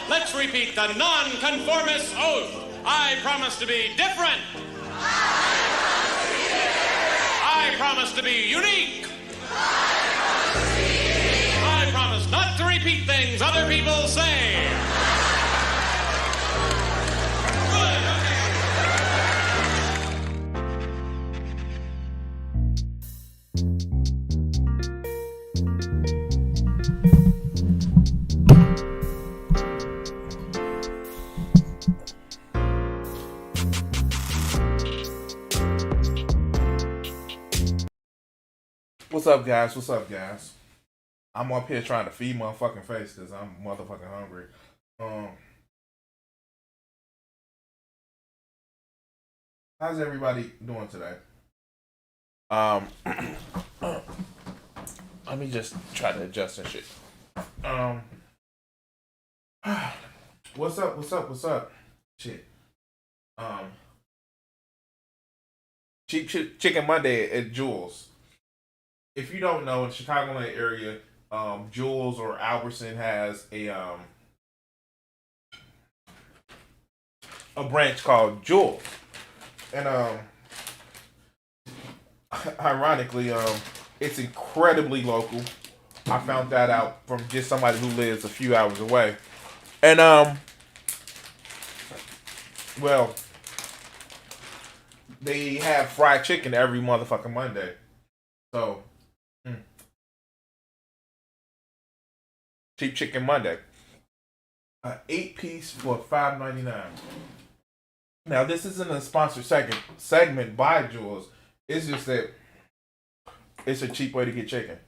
Let's repeat the non-conformist oath. I promise to be different. I promise to be unique. I promise not to repeat things other people say. What's up, guys? What's up, guys? I'm up here trying to feed my fucking face because I'm motherfucking hungry. How's everybody doing today? Let me just try to adjust and shit. What's up? What's up? What's up? Shit. Cheap Chicken Monday at Jules. If you don't know, in the Chicagoland area, Jules or Albertson has a branch called Jules, and ironically, it's incredibly local. I found that out from just somebody who lives a few hours away, and well, they have fried chicken every motherfucking Monday, so. Cheap Chicken Monday. 8-piece for $5.99. Now, this isn't a sponsored segment by Jules. It's just that it's a cheap way to get chicken.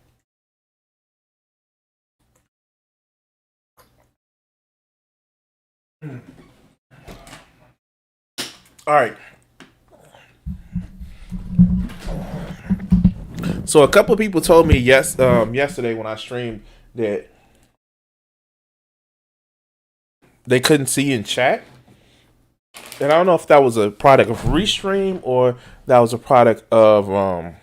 All right. So a couple of people told me yesterday when I streamed that they couldn't see in chat. And I don't know if that was a product of Restream or that was a product of the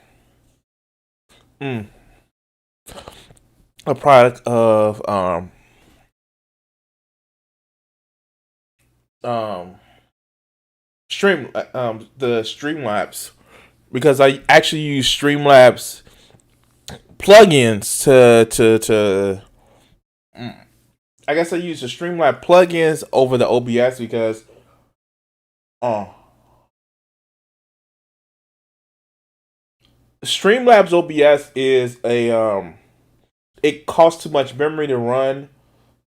Streamlabs, because I actually use Streamlabs plugins to I guess I use the Streamlabs plugins over the OBS because Streamlabs OBS is it costs too much memory to run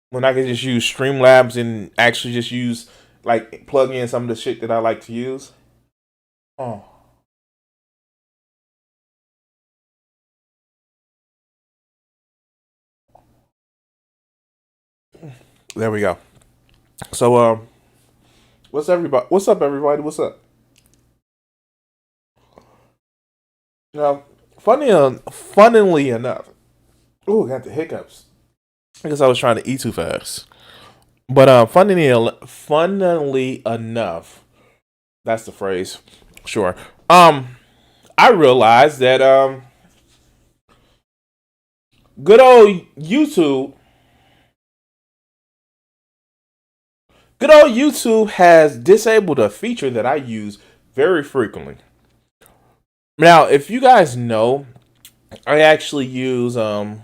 when I can just use Streamlabs and actually just use plug in some of the shit that I like to use. There we go. So what's up, everybody? What's up? Now, funnily enough, got the hiccups because I was trying to eat too fast. But funnily enough, that's the phrase. Sure. I realized that good old YouTube, good old YouTube has disabled a feature that I use very frequently. Now, if you guys know, I actually use in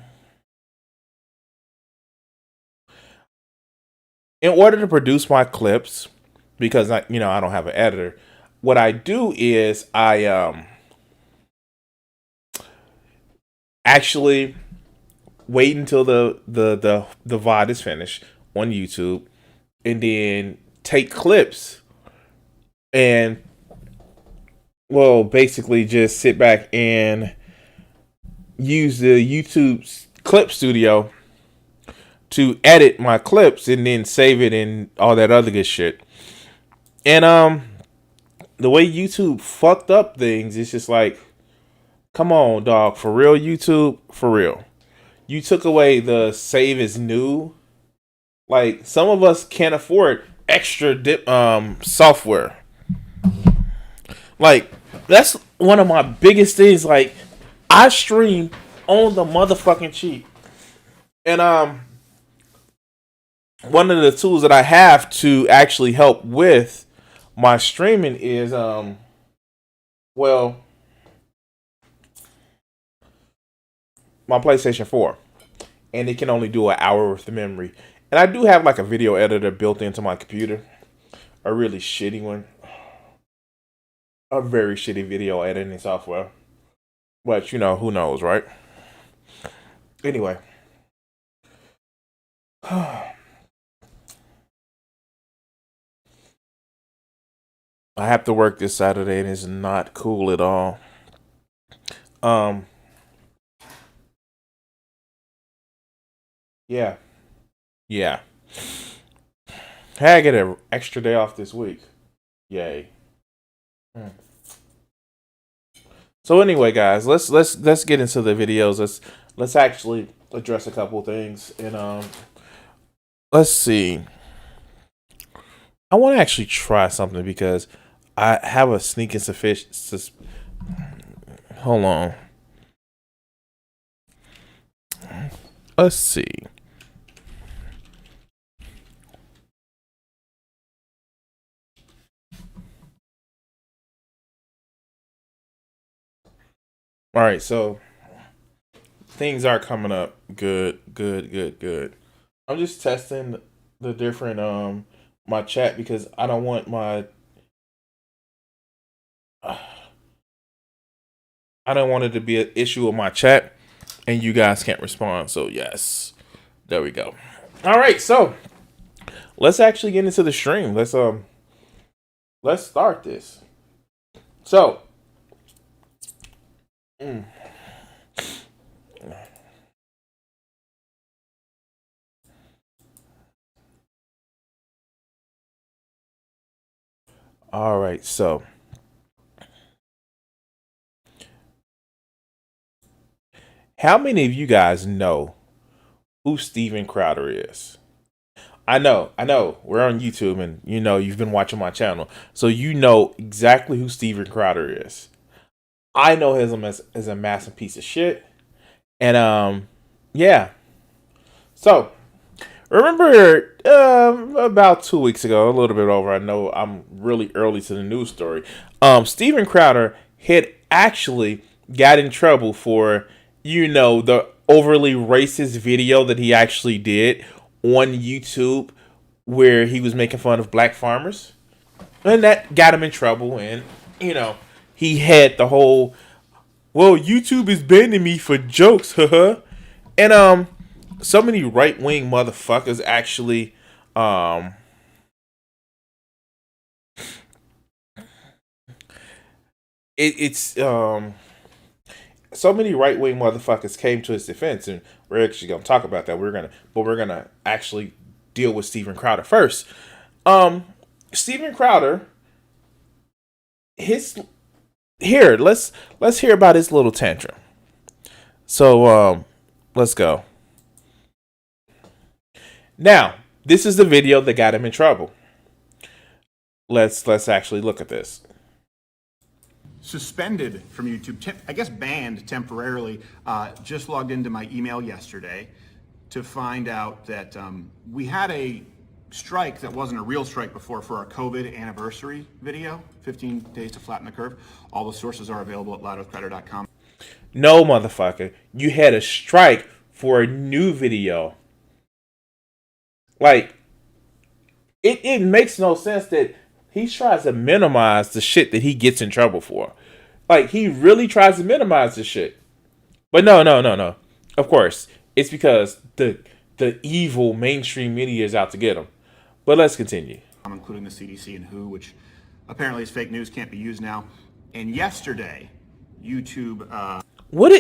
order to produce my clips, because I don't have an editor. What I do is I actually wait until the VOD is finished on YouTube, and then take clips and, well, basically just sit back and use the YouTube clip studio to edit my clips and then save it and all that other good shit. And the way YouTube fucked up things, it's just like, come on, dog, for real, YouTube, for real. You took away the save as new. Like, some of us can't afford extra software. Like, that's one of my biggest things. Like, I stream on the motherfucking cheap. And one of the tools that I have to actually help with my streaming is well, my PlayStation 4. And it can only do an hour worth of memory. And I do have like a video editor built into my computer. A really shitty one. A very shitty video editing software. But who knows, right? Anyway. I have to work this Saturday and it's not cool at all. Yeah. Yeah. Hey, I get an extra day off this week. Yay. So anyway, guys, let's get into the videos. Let's actually address a couple things. And let's see. I want to actually try something because I have a sneaking suspicion. Hold on. Let's see. All right, so things are coming up good. I'm just testing the different my chat because I don't want my I don't want it to be an issue with my chat and you guys can't respond. So yes, there we go. All right, so let's actually get into the stream. Let's start this. So. All right, so how many of you guys know who Steven Crowder is? I know, we're on YouTube and you've been watching my channel, so you know exactly who Steven Crowder is. I know him as a massive piece of shit. And yeah. So remember about 2 weeks ago, a little bit over, I know I'm really early to the news story. Steven Crowder had actually got in trouble for, the overly racist video that he actually did on YouTube where he was making fun of black farmers. And that got him in trouble, and he had the whole, well, YouTube is banning me for jokes, haha. And so many right-wing motherfuckers actually so many right-wing motherfuckers came to his defense, and we're actually gonna talk about that. We're gonna actually deal with Steven Crowder first. Steven Crowder, let's hear about his little tantrum. So let's go. Now, This is the video that got him in trouble. Let's actually look at this. Suspended from YouTube, I guess banned temporarily. Just logged into my email yesterday to find out that we had a strike that wasn't a real strike before for our COVID anniversary video, 15 days to flatten the curve. All the sources are available at loudearthcreditor.com. No, motherfucker. You had a strike for a new video. Like, it makes no sense that he tries to minimize the shit that he gets in trouble for. Like, he really tries to minimize the shit. But no. Of course, it's because the evil mainstream media is out to get him. But let's continue. Including the CDC and WHO, which apparently is fake news, can't be used now. And yesterday, YouTube... One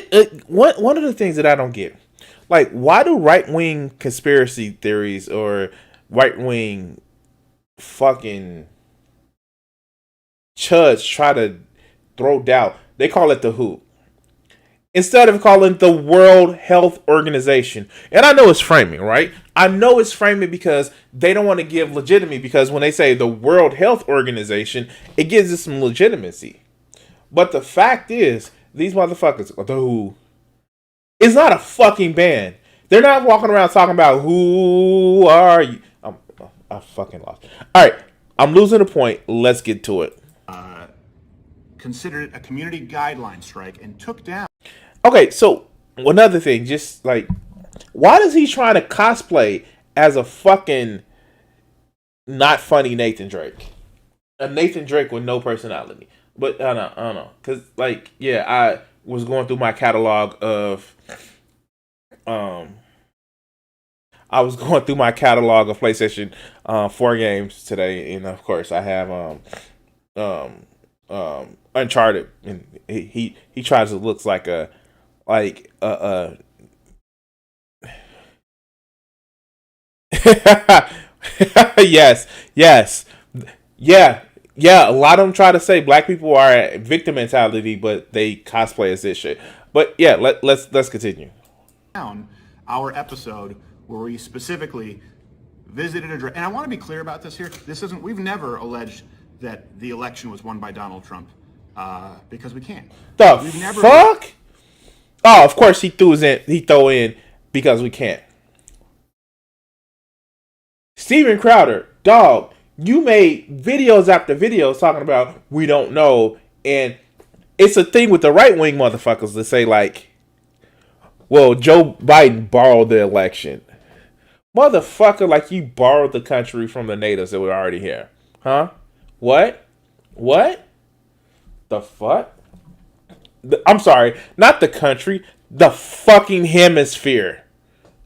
of the things that I don't get, like, why do right-wing conspiracy theories or right-wing fucking chuds try to throw doubt? They call it the WHO instead of calling it the World Health Organization. And I know it's framing, right? I know it's framing because they don't want to give legitimacy, because when they say the World Health Organization, it gives it some legitimacy. But the fact is, these motherfuckers, the WHO, is not a fucking band. They're not walking around talking about who are you. I fucking lost. All right, I'm losing the point. Let's get to it. Considered it a community guideline strike and took down. Okay, so another thing, just like, why does he try to cosplay as a fucking not funny Nathan Drake? A Nathan Drake with no personality. But I don't know. Because, like, yeah, I was going through my catalog of PlayStation 4 games today, and of course I have Uncharted, and he tries to look like a yes, yeah, a lot of them try to say black people are a victim mentality, but they cosplay as this shit. But yeah, let's continue. Our episode where we specifically visited and I want to be clear about this here. We've never alleged that the election was won by Donald Trump, because we can't. Fuck? Oh, of course he throw in because we can't. Steven Crowder, dog, you made videos after videos talking about we don't know, and it's a thing with the right-wing motherfuckers to say, like, well, Joe Biden borrowed the election. Motherfucker, like you borrowed the country from the natives that were already here. Huh? What? The fuck? I'm sorry, not the country, the fucking hemisphere.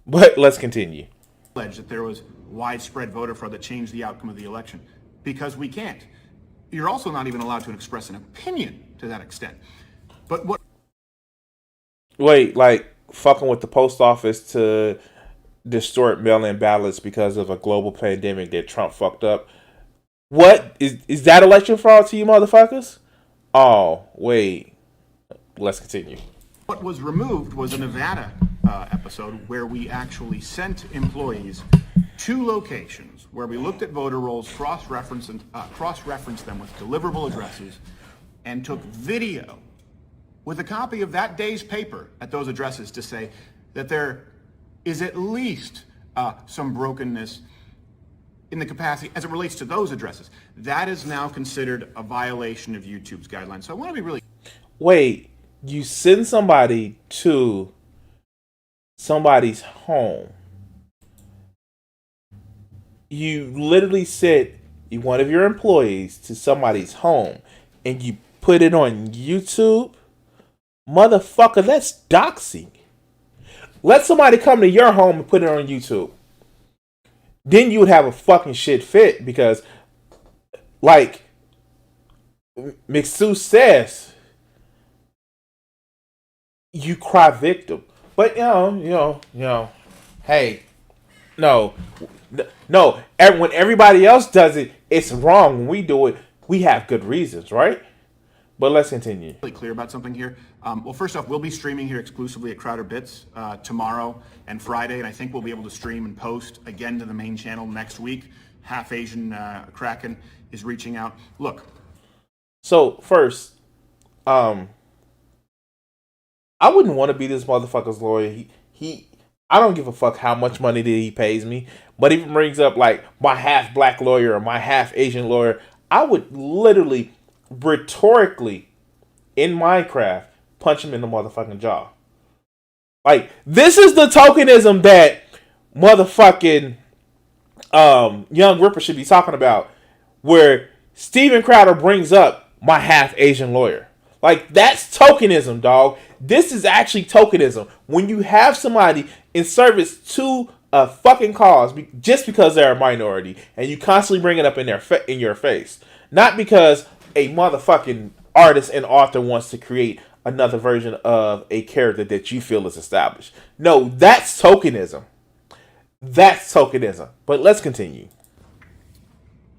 But let's continue. That there was widespread voter fraud that changed the outcome of the election, because we can't. You're also not even allowed to express an opinion to that extent. But what? Wait, like fucking with the post office to distort mail-in ballots because of a global pandemic that Trump fucked up. What is that election fraud to you motherfuckers? Oh, wait. Let's continue. What was removed was a Nevada episode where we actually sent employees to locations where we looked at voter rolls, cross-referenced them with deliverable addresses, and took video with a copy of that day's paper at those addresses to say that there is at least some brokenness in the capacity as it relates to those addresses. That is now considered a violation of YouTube's guidelines. So I want to be really... Wait, you send somebody to somebody's home. You literally sent one of your employees to somebody's home and you put it on YouTube? Motherfucker, that's doxing. Let somebody come to your home and put it on YouTube. Then you would have a fucking shit fit because, like McSue says, you cry victim. But you know, hey, no. When everybody else does it, it's wrong. When we do it, we have good reasons, right? But let's continue. Really clear about something here. Well, first off, we'll be streaming here exclusively at Crowder Bits tomorrow and Friday, and I think we'll be able to stream and post again to the main channel next week. Half Asian Kraken is reaching out. Look. So first, I wouldn't want to be this motherfucker's lawyer. I don't give a fuck how much money that he pays me. But if he brings up like my half black lawyer or my half Asian lawyer, I would literally, rhetorically, in Minecraft, punch him in the motherfucking jaw. Like, this is the tokenism that motherfucking Young Ripper should be talking about, where Steven Crowder brings up my half Asian lawyer. Like, that's tokenism, dog. This is actually tokenism. When you have somebody in service to a fucking cause just because they're a minority, and you constantly bring it up in your face, not because a motherfucking artist and author wants to create another version of a character that you feel is established. No, that's tokenism. That's tokenism. But let's continue.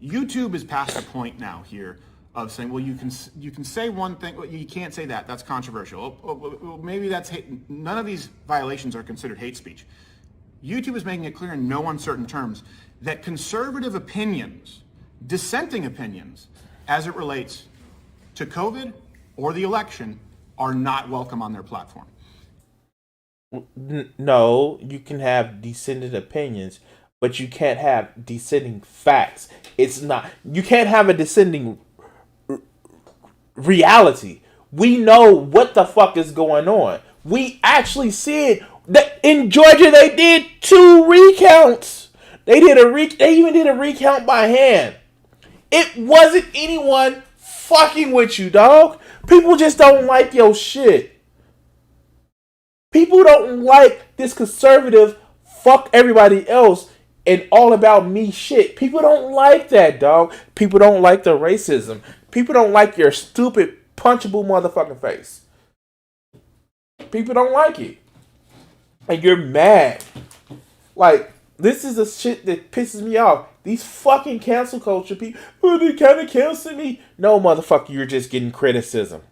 YouTube is past the point now here of saying, well, you can say one thing, well, you can't say that. That's controversial. Well, maybe that's hate. None of these violations are considered hate speech. YouTube is making it clear in no uncertain terms that conservative opinions, dissenting opinions, as it relates to COVID or the election, are not welcome on their platform. No, you can have dissenting opinions, but you can't have dissenting facts. It's not. You can't have a dissenting reality. We know what the fuck is going on. We actually see it. That in Georgia they did 2 recounts. They even did a recount by hand. It wasn't anyone fucking with you, dog. People just don't like your shit. People don't like this conservative fuck everybody else and all about me shit. People don't like that, dog. People don't like the racism. People don't like your stupid punchable motherfucking face. People don't like it. And you're mad. Like, this is the shit that pisses me off. These fucking cancel culture people, oh, they kind of cancel me. No, motherfucker, you're just getting criticism.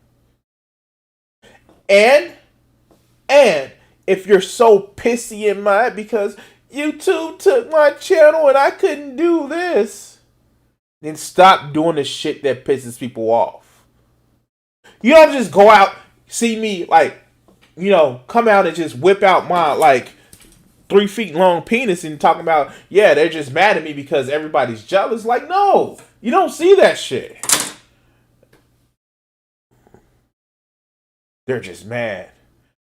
And if you're so pissy and mad because YouTube took my channel and I couldn't do this, then stop doing the shit that pisses people off. You don't just go out, see me, like, you know, come out and just whip out my, like, 3 feet long penis and talking about, yeah, they're just mad at me because everybody's jealous. Like, no, you don't see that shit. They're just mad.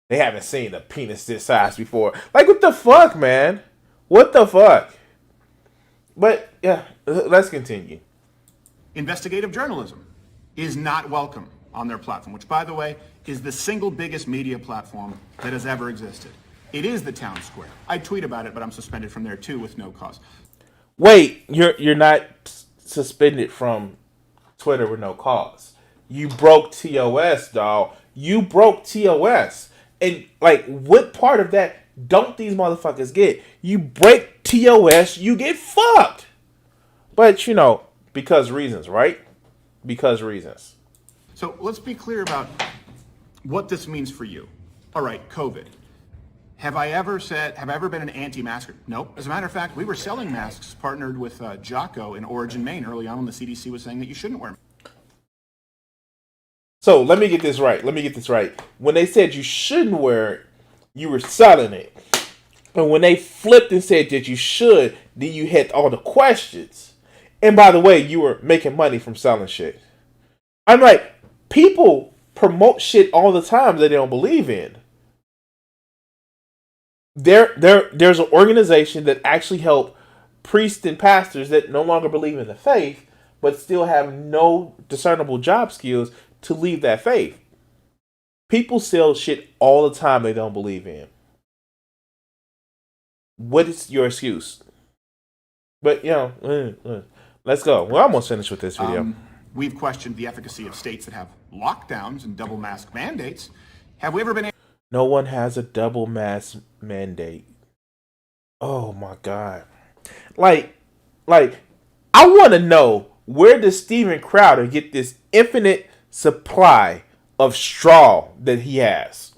They haven't seen a penis this size before. Like, what the fuck, man? What the fuck? But, yeah, let's continue. Investigative journalism is not welcome on their platform, which, by the way, is the single biggest media platform that has ever existed. It is the town square. I tweet about it, but I'm suspended from there too with no cause. Wait, you're not suspended from Twitter with no cause. You broke TOS, dog. You broke TOS. And, like, what part of that don't these motherfuckers get? You break TOS, you get fucked. But, you know, because reasons, right? Because reasons. So let's be clear about what this means for you. All right, COVID. Have I ever been an anti-masker? Nope. As a matter of fact, we were selling masks partnered with Jocko in Origin, Maine early on when the CDC was saying that you shouldn't wear them. So let me get this right. When they said you shouldn't wear it, you were selling it. And when they flipped and said that you should, then you had all the questions. And by the way, you were making money from selling shit. I'm like, people promote shit all the time that they don't believe in. There's an organization that actually help priests and pastors that no longer believe in the faith, but still have no discernible job skills to leave that faith. People sell shit all the time they don't believe in. What is your excuse? But, you know, let's go. We're almost finished with this video. We've questioned the efficacy of states that have lockdowns and double mask mandates. Have we ever been... No one has a double mask mandate. Oh my God. Like, I want to know, where does Steven Crowder get this infinite supply of straw that he has.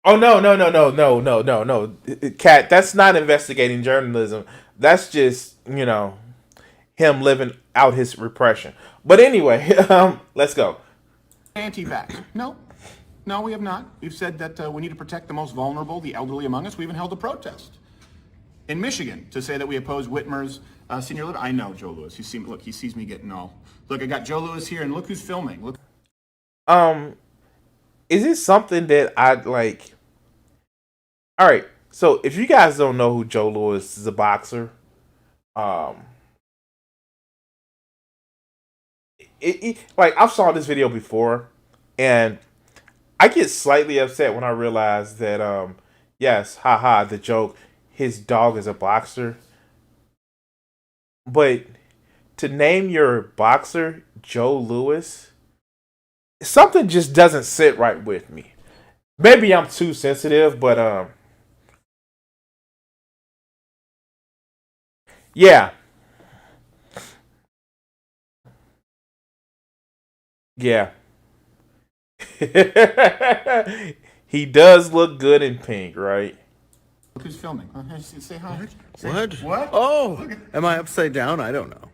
Oh no. Cat, that's not investigating journalism. That's just, him living out his repression. But anyway, let's go. Anti-vax. No, we have not. We've said that we need to protect the most vulnerable, the elderly among us. We even held a protest in Michigan to say that we oppose Whitmer's senior living. I know Joe Lewis. He sees me getting all. Look, I got Joe Lewis here, and look who's filming. Look. Is it something that I'd like? All right. So if you guys don't know who Joe Lewis is, a boxer, like I've saw this video before, and I get slightly upset when I realize that yes, haha, the joke, his dog is a boxer. But to name your boxer Joe Lewis, something just doesn't sit right with me. Maybe I'm too sensitive, but yeah. Yeah. He does look good in pink, right? Look who's filming. Say hi. What? Oh, am I upside down? I don't know.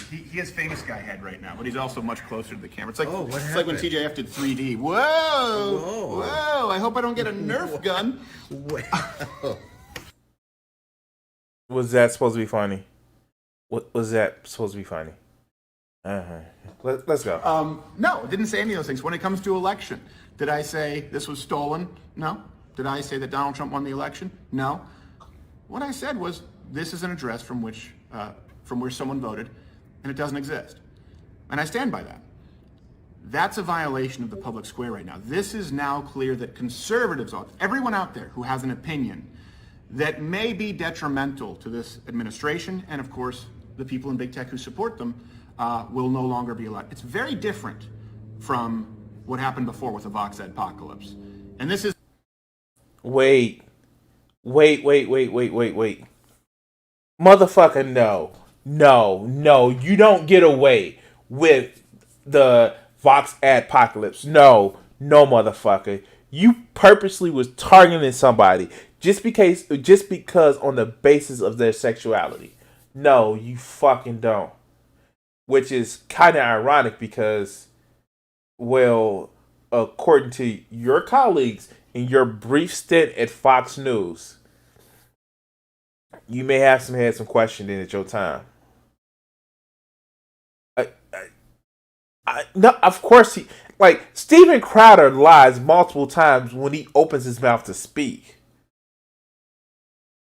He has famous guy head right now, but he's also much closer to the camera. It's like what it's like when happened? TJF did 3D. Whoa! I hope I don't get a Nerf gun. Was that supposed to be funny? What was that supposed to be funny? Let's go. No, didn't say any of those things. When it comes to election, did I say this was stolen? No. Did I say that Donald Trump won the election? No. What I said was this is an address from where someone voted, and it doesn't exist, and I stand by that. That's a violation of the public square right now. This is now clear that conservatives, everyone out there who has an opinion that may be detrimental to this administration, and of course the people in big tech who support them, will no longer be allowed. It's very different from what happened before with the Vox apocalypse. And this is... Wait. Motherfucker, no. No, you don't get away with the Vox apocalypse. No, motherfucker. You purposely was targeting somebody just because on the basis of their sexuality. No, you fucking don't. Which is kind of ironic because, well, according to your colleagues in your brief stint at Fox News, you may have had some questioning at your time. No, of course Steven Crowder lies multiple times when he opens his mouth to speak.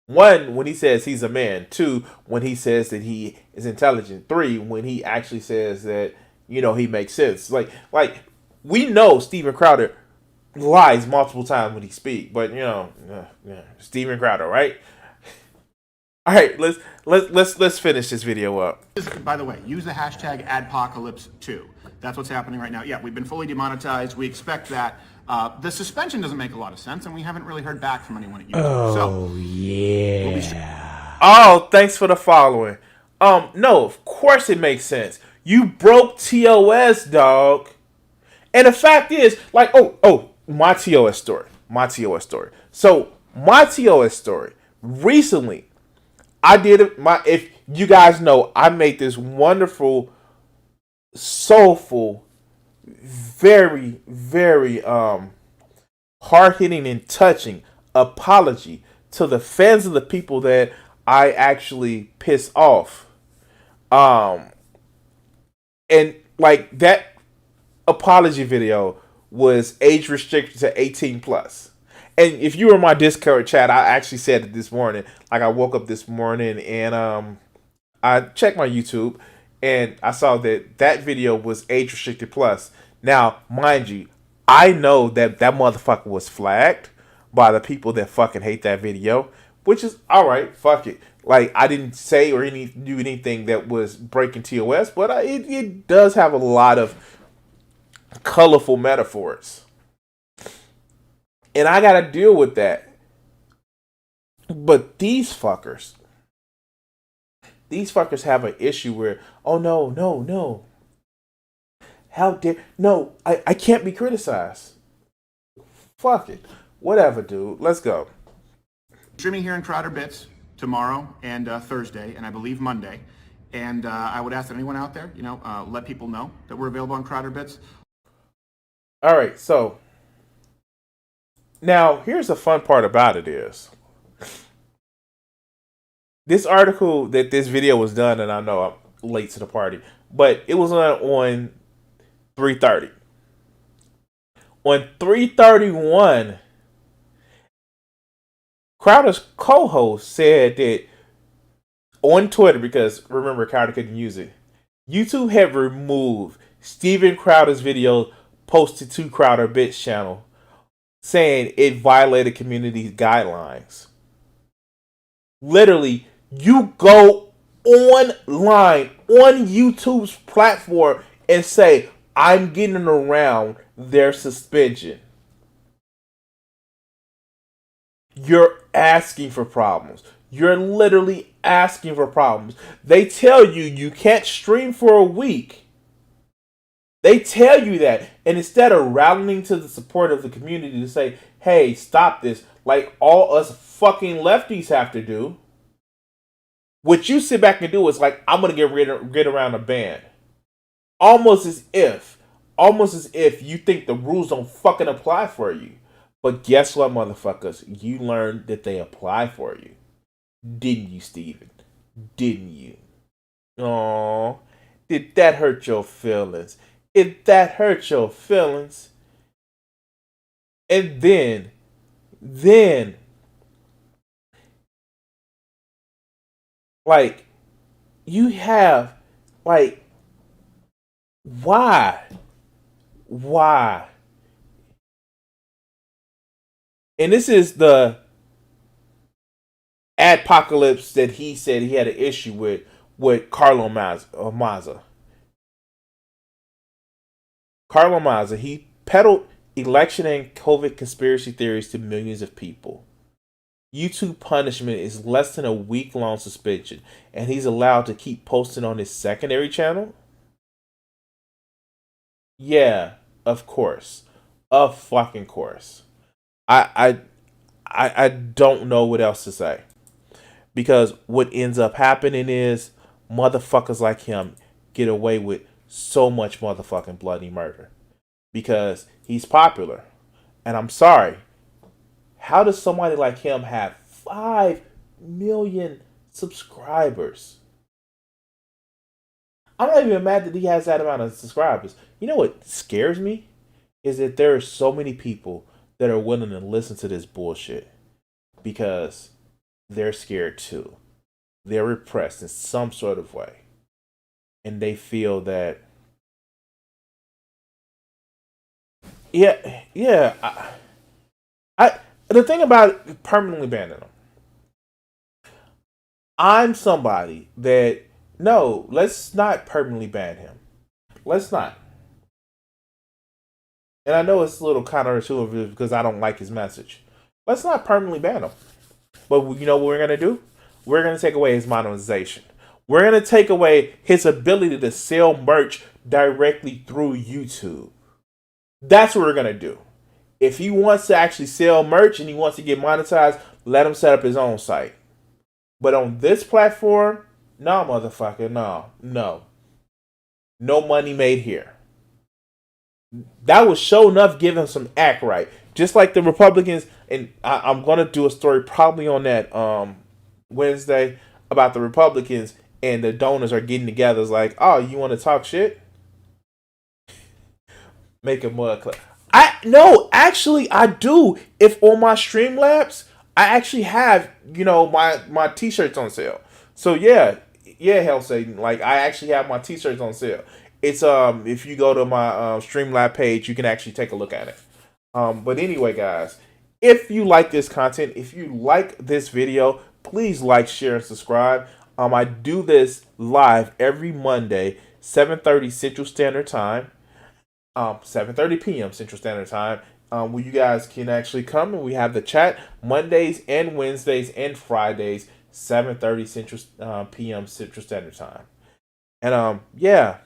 One, when he says he's a man. Two, when he says that he is intelligent. Three, when he actually says that, he makes sense. Like we know Steven Crowder lies multiple times when he speaks, but Steven Crowder, right? All right, let's finish this video up. By the way, use the hashtag #adpocalypse2. That's what's happening right now. Yeah, we've been fully demonetized. We expect that. The suspension doesn't make a lot of sense, and we haven't really heard back from anyone at YouTube. Oh, thanks for the following. No, of course it makes sense. You broke TOS, dog. And the fact is, my TOS story. So, my TOS story. Recently, I did if you guys know, I made this wonderful, soulful, very, very hard-hitting and touching apology to the fans of the people that I actually piss off. And that apology video was age restricted to 18 plus. And if you were in my Discord chat, I actually said it this morning. I woke up this morning and I checked my YouTube and I saw that video was age restricted plus. Now, mind you, I know that motherfucker was flagged by the people that fucking hate that video, which is alright, fuck it. I didn't say or do anything that was breaking TOS, but it does have a lot of colorful metaphors. And I gotta deal with that. But these fuckers, these fuckers have an issue where, oh no, no, no. How dare, no, I can't be criticized. Fuck it. Whatever, dude. Let's go. Streaming here in Crowder Bits tomorrow and Thursday, and I believe Monday. And I would ask that anyone out there, let people know that we're available on Crowder Bits. All right, so now here's the fun part about it is this article that this video was done, and I know I'm late to the party, but it was on 3:30. On 3:31, Crowder's co-host said that on Twitter, because remember Crowder couldn't use it, YouTube had removed Steven Crowder's video posted to Crowder Bits channel, saying it violated community guidelines. Literally, you go online on YouTube's platform and say, I'm getting around their suspension. You're asking for problems. You're literally asking for problems. They tell you you can't stream for a week. They tell you that. And instead of rallying to the support of the community to say, hey, stop this, like all us fucking lefties have to do, what you sit back and do is like, I'm going to get around a ban. Almost as if you think the rules don't fucking apply for you. But guess what, motherfuckers? You learned that they apply for you. Didn't you, Steven? Didn't you? Aww. Did that hurt your feelings? Did that hurt your feelings? And then, like, you have, like, why? And this is the adpocalypse that he said he had an issue with Carlo Mazza. Carlo Mazza, he peddled election and COVID conspiracy theories to millions of people. YouTube punishment is less than a week-long suspension, and he's allowed to keep posting on his secondary channel? Yeah, of course. Of fucking course. I don't know what else to say. Because what ends up happening is motherfuckers like him get away with so much motherfucking bloody murder. Because he's popular. And I'm sorry. How does somebody like him have 5 million subscribers? I'm not even mad that he has that amount of subscribers. You know what scares me? Is that there are so many people that are willing to listen to this bullshit. Because they're scared too. They're repressed in some sort of way. And they feel that... Yeah. The thing about permanently banning them. I'm somebody that... No, let's not permanently ban him. Let's not. And I know it's a little counterintuitive because I don't like his message. Let's not permanently ban him. But you know what we're going to do? We're going to take away his monetization. We're going to take away his ability to sell merch directly through YouTube. That's what we're going to do. If he wants to actually sell merch and he wants to get monetized, let him set up his own site. But on this platform, no, motherfucker, no. No money made here. That was sure enough giving some act right. Just like the Republicans, and I'm going to do a story probably on that Wednesday about the Republicans and the donors are getting together. It's like, oh, you want to talk shit? Make a mud club. Actually, I do. If on my Streamlabs, I actually have, my t-shirts on sale. So yeah, Hell Satan. Like, I actually have my t-shirts on sale. It's if you go to my Streamlab page, you can actually take a look at it. But anyway, guys, if you like this content, if you like this video, please like, share, and subscribe. I do this live every Monday, 7:30 Central Standard Time, 7:30 p.m. Central Standard Time, where you guys can actually come and we have the chat Mondays and Wednesdays and Fridays, 7:30 Central p.m. Central Standard Time. And yeah.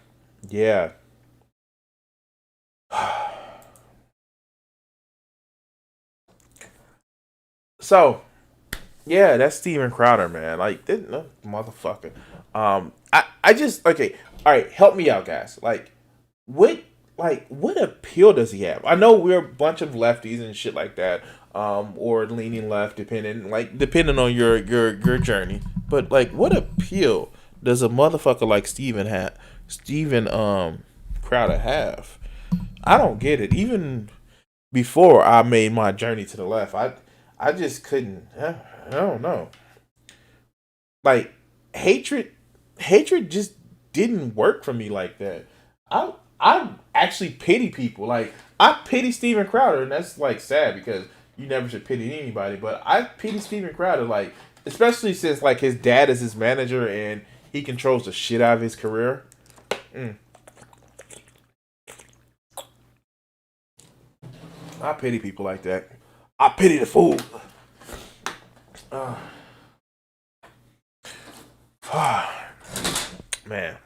So, yeah, that's Steven Crowder, man. Like, this no, motherfucker. I just okay. All right, help me out, guys. What appeal does he have? I know we're a bunch of lefties and shit like that, or leaning left, depending on your journey. But like, what appeal does a motherfucker like Steven Crowder have? I don't get it. Even before I made my journey to the left, I just couldn't. I don't know. Like, hatred just didn't work for me like that. I actually pity people. Like, I pity Steven Crowder, and that's like sad because you never should pity anybody. But I pity Steven Crowder, like, especially since like his dad is his manager and he controls the shit out of his career. I pity people like that. I pity the fool. Man.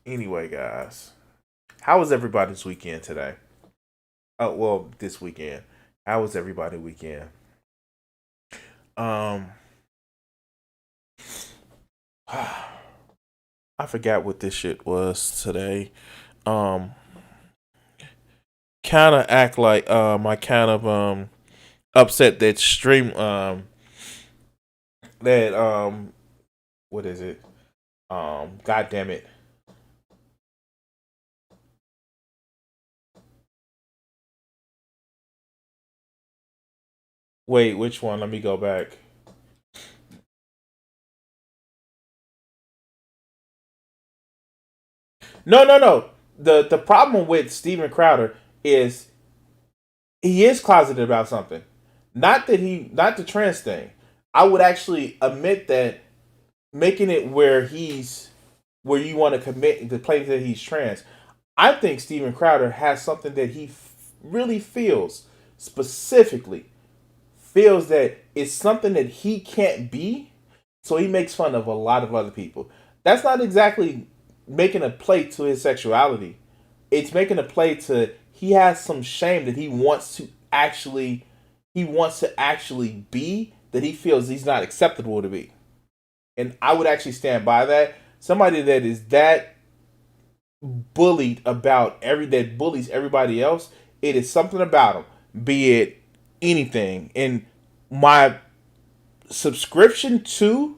Anyway, guys, how was everybody's weekend today? Oh, well, this weekend. How was everybody's weekend? I forgot what this shit was today. Kind of act like I kind of upset that what is it? God damn it. Wait, which one? Let me go back. No. The problem with Steven Crowder is he is closeted about something. Not the trans thing. I would actually admit that making it where you want to commit the place that he's trans. I think Steven Crowder has something that he really specifically feels that it's something that he can't be, so he makes fun of a lot of other people. That's not exactly making a play to his sexuality. It's making a play to he has some shame that he wants to actually be, that he feels he's not acceptable to be. And I would actually stand by that. Somebody that is that bullied that bullies everybody else, it is something about him, be it anything. And my subscription to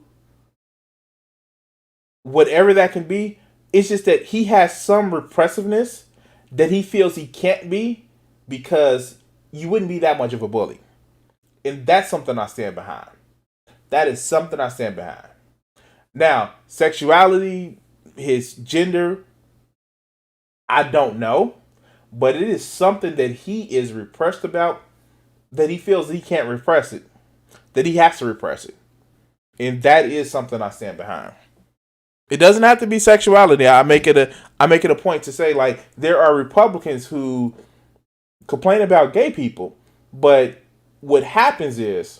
whatever that can be, it's just that he has some repressiveness that he feels he can't be because you wouldn't be that much of a bully. And that's something I stand behind. That is something I stand behind. Now, sexuality, his gender, I don't know. But it is something that he is repressed about, that he feels he can't repress it. That he has to repress it. And that is something I stand behind. It doesn't have to be sexuality. I make it a point to say, like, there are Republicans who complain about gay people, but what happens is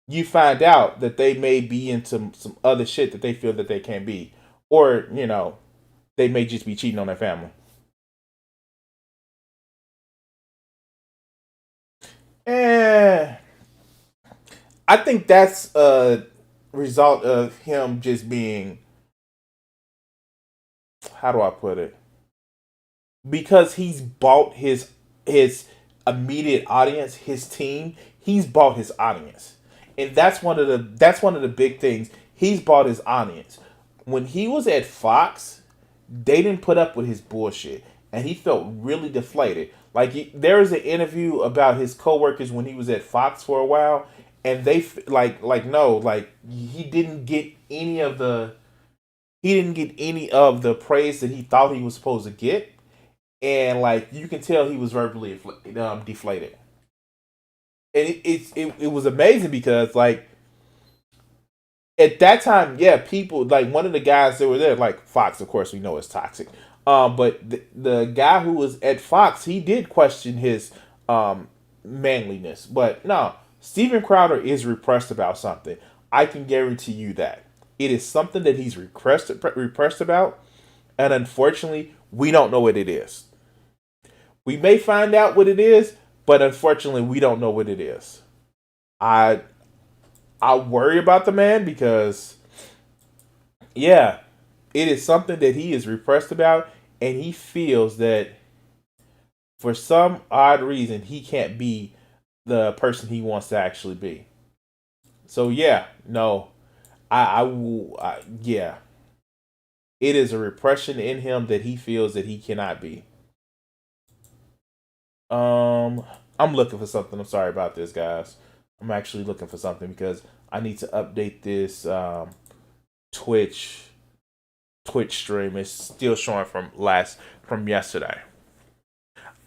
you find out that they may be into some other shit that they feel that they can't be, or they may just be cheating on their family. And I think that's a result of him just being, how do I put it? Because he's bought his immediate audience, his team. He's bought his audience, and that's one of the big things. He's bought his audience. When he was at Fox, they didn't put up with his bullshit, and he felt really deflated. Like, there was an interview about his coworkers when he was at Fox for a while, and they he didn't get any of the praise that he thought he was supposed to get, and like you can tell he was verbally deflated. And it was amazing because, like, at that time, yeah, people, like, one of the guys that were there, like, Fox, of course, we know is toxic. But the guy who was at Fox, he did question his manliness. But no, Steven Crowder is repressed about something. I can guarantee you that. It is something that he's repressed about, and unfortunately, we don't know what it is. We may find out what it is, but unfortunately, we don't know what it is. I worry about the man because, yeah, it is something that he is repressed about, and he feels that for some odd reason he can't be the person he wants to actually be. So yeah, no, yeah, it is a repression in him that he feels that he cannot be. I'm looking for something. I'm sorry about this, guys. I'm actually looking for something because I need to update this Twitch stream. It's still showing from yesterday.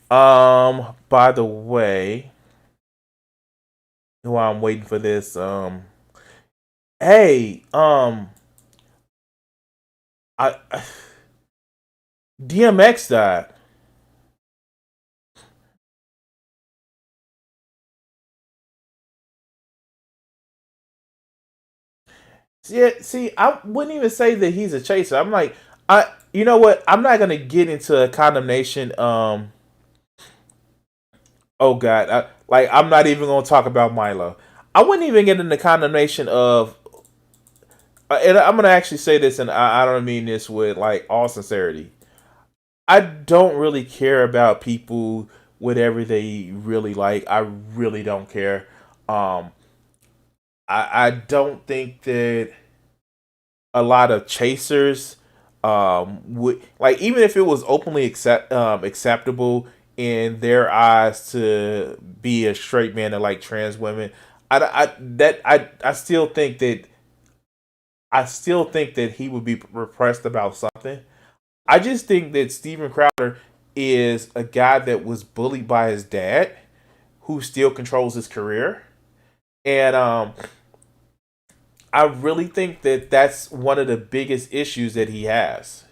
By the way, while I'm waiting for this, hey, I DMX died. Yeah, see, I wouldn't even say that he's a chaser. I'm like, you know what? I'm not gonna get into a condemnation. Oh God, I'm not even gonna talk about Milo. I wouldn't even get into condemnation of. And I'm gonna actually say this, and I don't mean this with like all sincerity. I don't really care about people whatever they really like. I really don't care. I don't think that a lot of chasers would like, even if it was openly acceptable in their eyes to be a straight man and like trans women. I still think that he would be repressed about something. I just think that Steven Crowder is a guy that was bullied by his dad, who still controls his career, and I really think that that's one of the biggest issues that he has.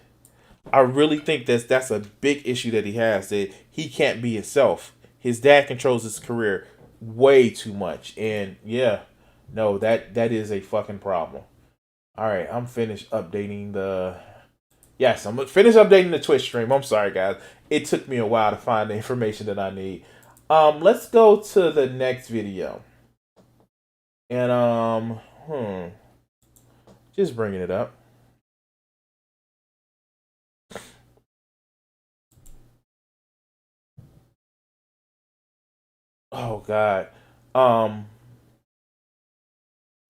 I really think that's a big issue that he has, that he can't be himself. His dad controls his career way too much, and yeah, no, that is a fucking problem. All right, I'm finished updating the. Yes, I'm finished updating the Twitch stream. I'm sorry, guys. It took me a while to find the information that I need. Let's go to the next video, and just bringing it up. Oh God.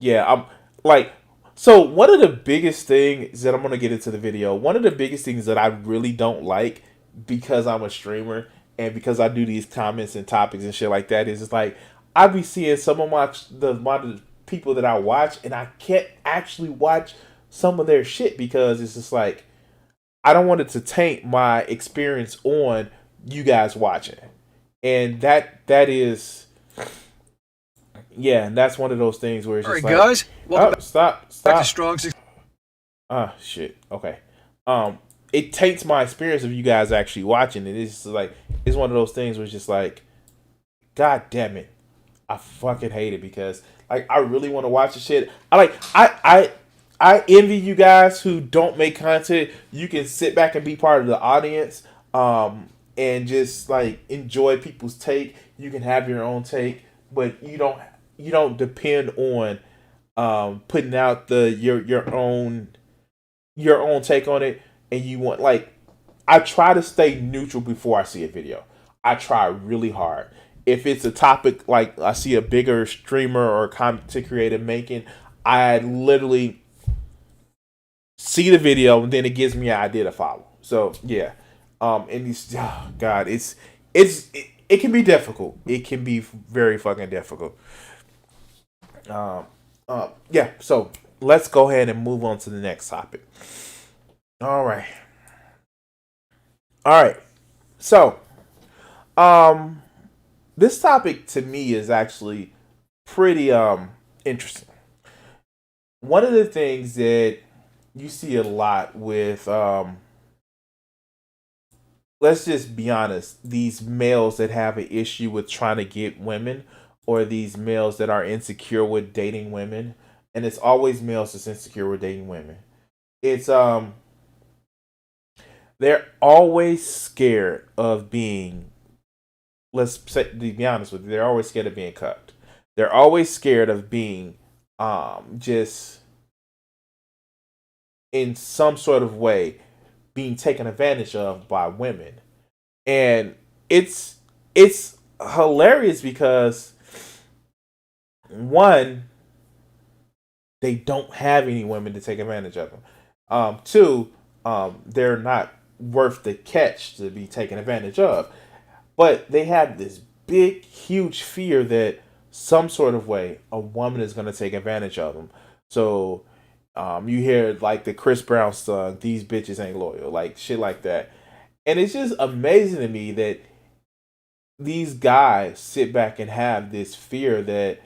Yeah, I'm like, so one of the biggest things that I'm gonna get into the video, one of the biggest things that I really don't like, because I'm a streamer and because I do these comments and topics and shit like that, is it's like I be seeing some of my people that I watch, and I can't actually watch some of their shit because it's just like I don't want it to taint my experience on you guys watching. And that is, yeah, and that's one of those things where it's just like, guys, welcome stop back to Strong's. Shit, okay. It taints my experience of you guys actually watching it. It's just like, it's one of those things where it's just like, god damn it, I fucking hate it, because like I really want to watch the shit. I envy you guys who don't make content. You can sit back and be part of the audience, and just like enjoy people's take. You can have your own take, but you don't depend on putting out your own take on it. And you want, like, I try to stay neutral before I see a video. I try really hard. If it's a topic like I see a bigger streamer or content creator making, I literally see the video and then it gives me an idea to follow. So yeah, and these, oh God, it can be difficult. It can be very fucking difficult. Yeah. So let's go ahead and move on to the next topic. All right. So, this topic to me is actually pretty interesting. One of the things that you see a lot with let's just be honest, these males that have an issue with trying to get women, or these males that are insecure with dating women, and it's always males that's insecure with dating women. It's they're always scared of being, to be honest with you, they're always scared of being cucked. They're always scared of being just in some sort of way being taken advantage of by women. And it's hilarious because one, they don't have any women to take advantage of them. Two, they're not worth the catch to be taken advantage of. But they have this big, huge fear that some sort of way a woman is going to take advantage of them. So you hear like the Chris Brown song, "These bitches ain't loyal," like shit like that. And it's just amazing to me that these guys sit back and have this fear that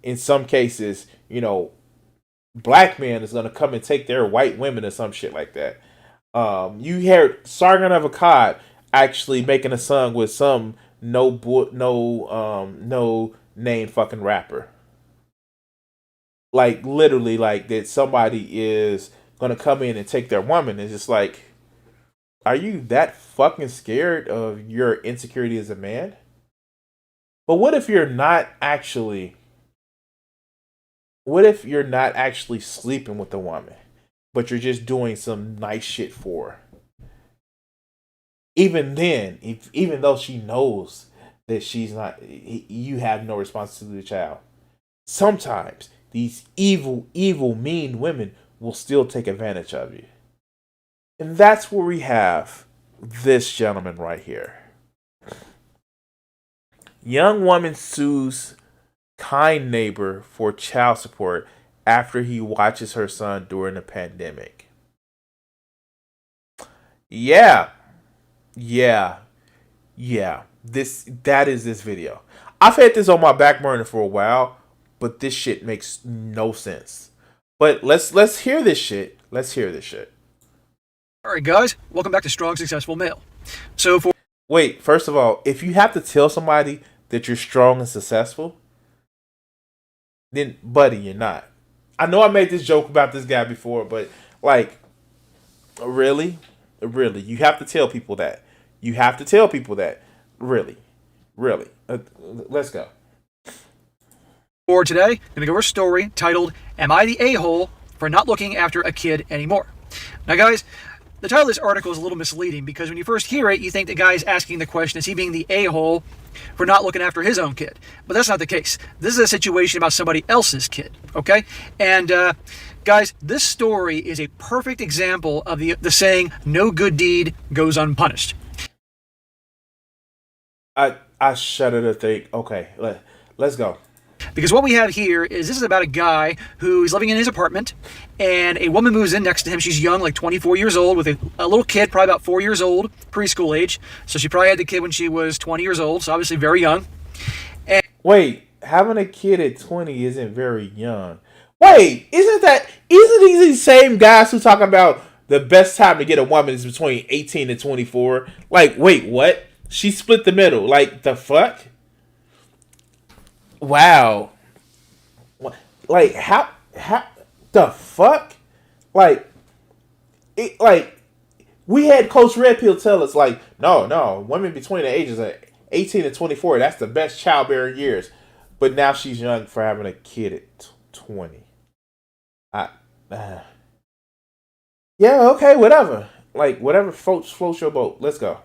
in some cases, black man is going to come and take their white women or some shit like that. You hear Sargon of Akkad actually making a song with some no name fucking rapper. Like literally, like that somebody is gonna come in and take their woman. It's just like, are you that fucking scared of your insecurity as a man? But what if you're not actually sleeping with the woman, but you're just doing some nice shit for her? Even then, even though she knows that you have no responsibility to the child, sometimes these evil, mean women will still take advantage of you. And that's where we have this gentleman right here. Young woman sues kind neighbor for child support after he watches her son during the pandemic. Yeah. That is this video. I've had this on my back burner for a while, but this shit makes no sense. But let's hear this shit. All right, guys, welcome back to Strong Successful Male. Wait, first of all, if you have to tell somebody that you're strong and successful, then buddy, you're not. I know I made this joke about this guy before, but like, really, you have to tell people that. Really. Let's go. For today, I'm going to go over a story titled, "Am I the A-hole for not looking after a kid anymore?" Now, guys, the title of this article is a little misleading because when you first hear it, you think the guy is asking the question, is he being the a-hole for not looking after his own kid? But that's not the case. This is a situation about somebody else's kid, okay? And guys, this story is a perfect example of the saying, "No good deed goes unpunished." I shudder to think, okay, let's go. Because what we have here is this is about a guy who is living in his apartment, and a woman moves in next to him. She's young, like 24 years old, with a little kid, probably about 4 years old, preschool age. So she probably had the kid when she was 20 years old, so obviously very young. And wait, having a kid at 20 isn't very young. Wait, isn't these same guys who talk about the best time to get a woman is between 18 and 24? Like, wait, what? She split the middle. Like, the fuck? Wow. Like, how the fuck? Like, we had Coach Red Pill tell us, like, no, women between the ages of 18 and 24, that's the best childbearing years. But now she's young for having a kid at 20. Yeah, okay, whatever. Like, whatever floats your boat. Let's go.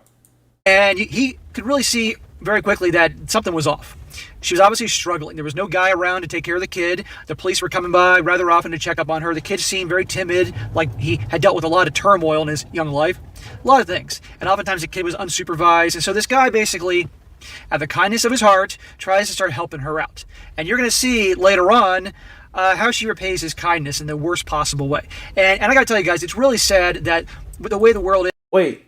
And he could really see very quickly that something was off. She was obviously struggling. There was no guy around to take care of the kid. The police were coming by rather often to check up on her. The kid seemed very timid, like he had dealt with a lot of turmoil in his young life. A lot of things. And oftentimes the kid was unsupervised. And so this guy basically, out of the kindness of his heart, tries to start helping her out. And you're going to see later on how she repays his kindness in the worst possible way. And I got to tell you guys, it's really sad that with the way the world is... Wait,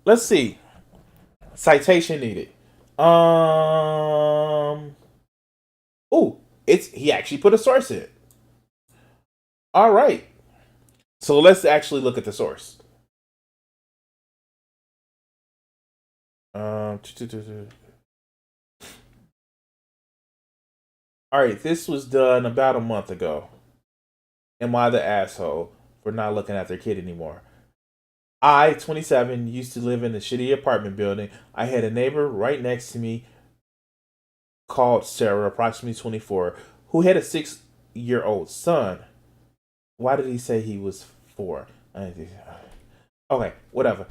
let's see. Citation needed. He actually put a source in. All right. So let's actually look at the source. Um. All right, this was done about a month ago. Am I the asshole for not looking at their kid anymore? I, 27, used to live in a shitty apartment building. I had a neighbor right next to me called Sarah, approximately 24, who had a 6-year-old son. Why did he say he was 4? Okay, whatever.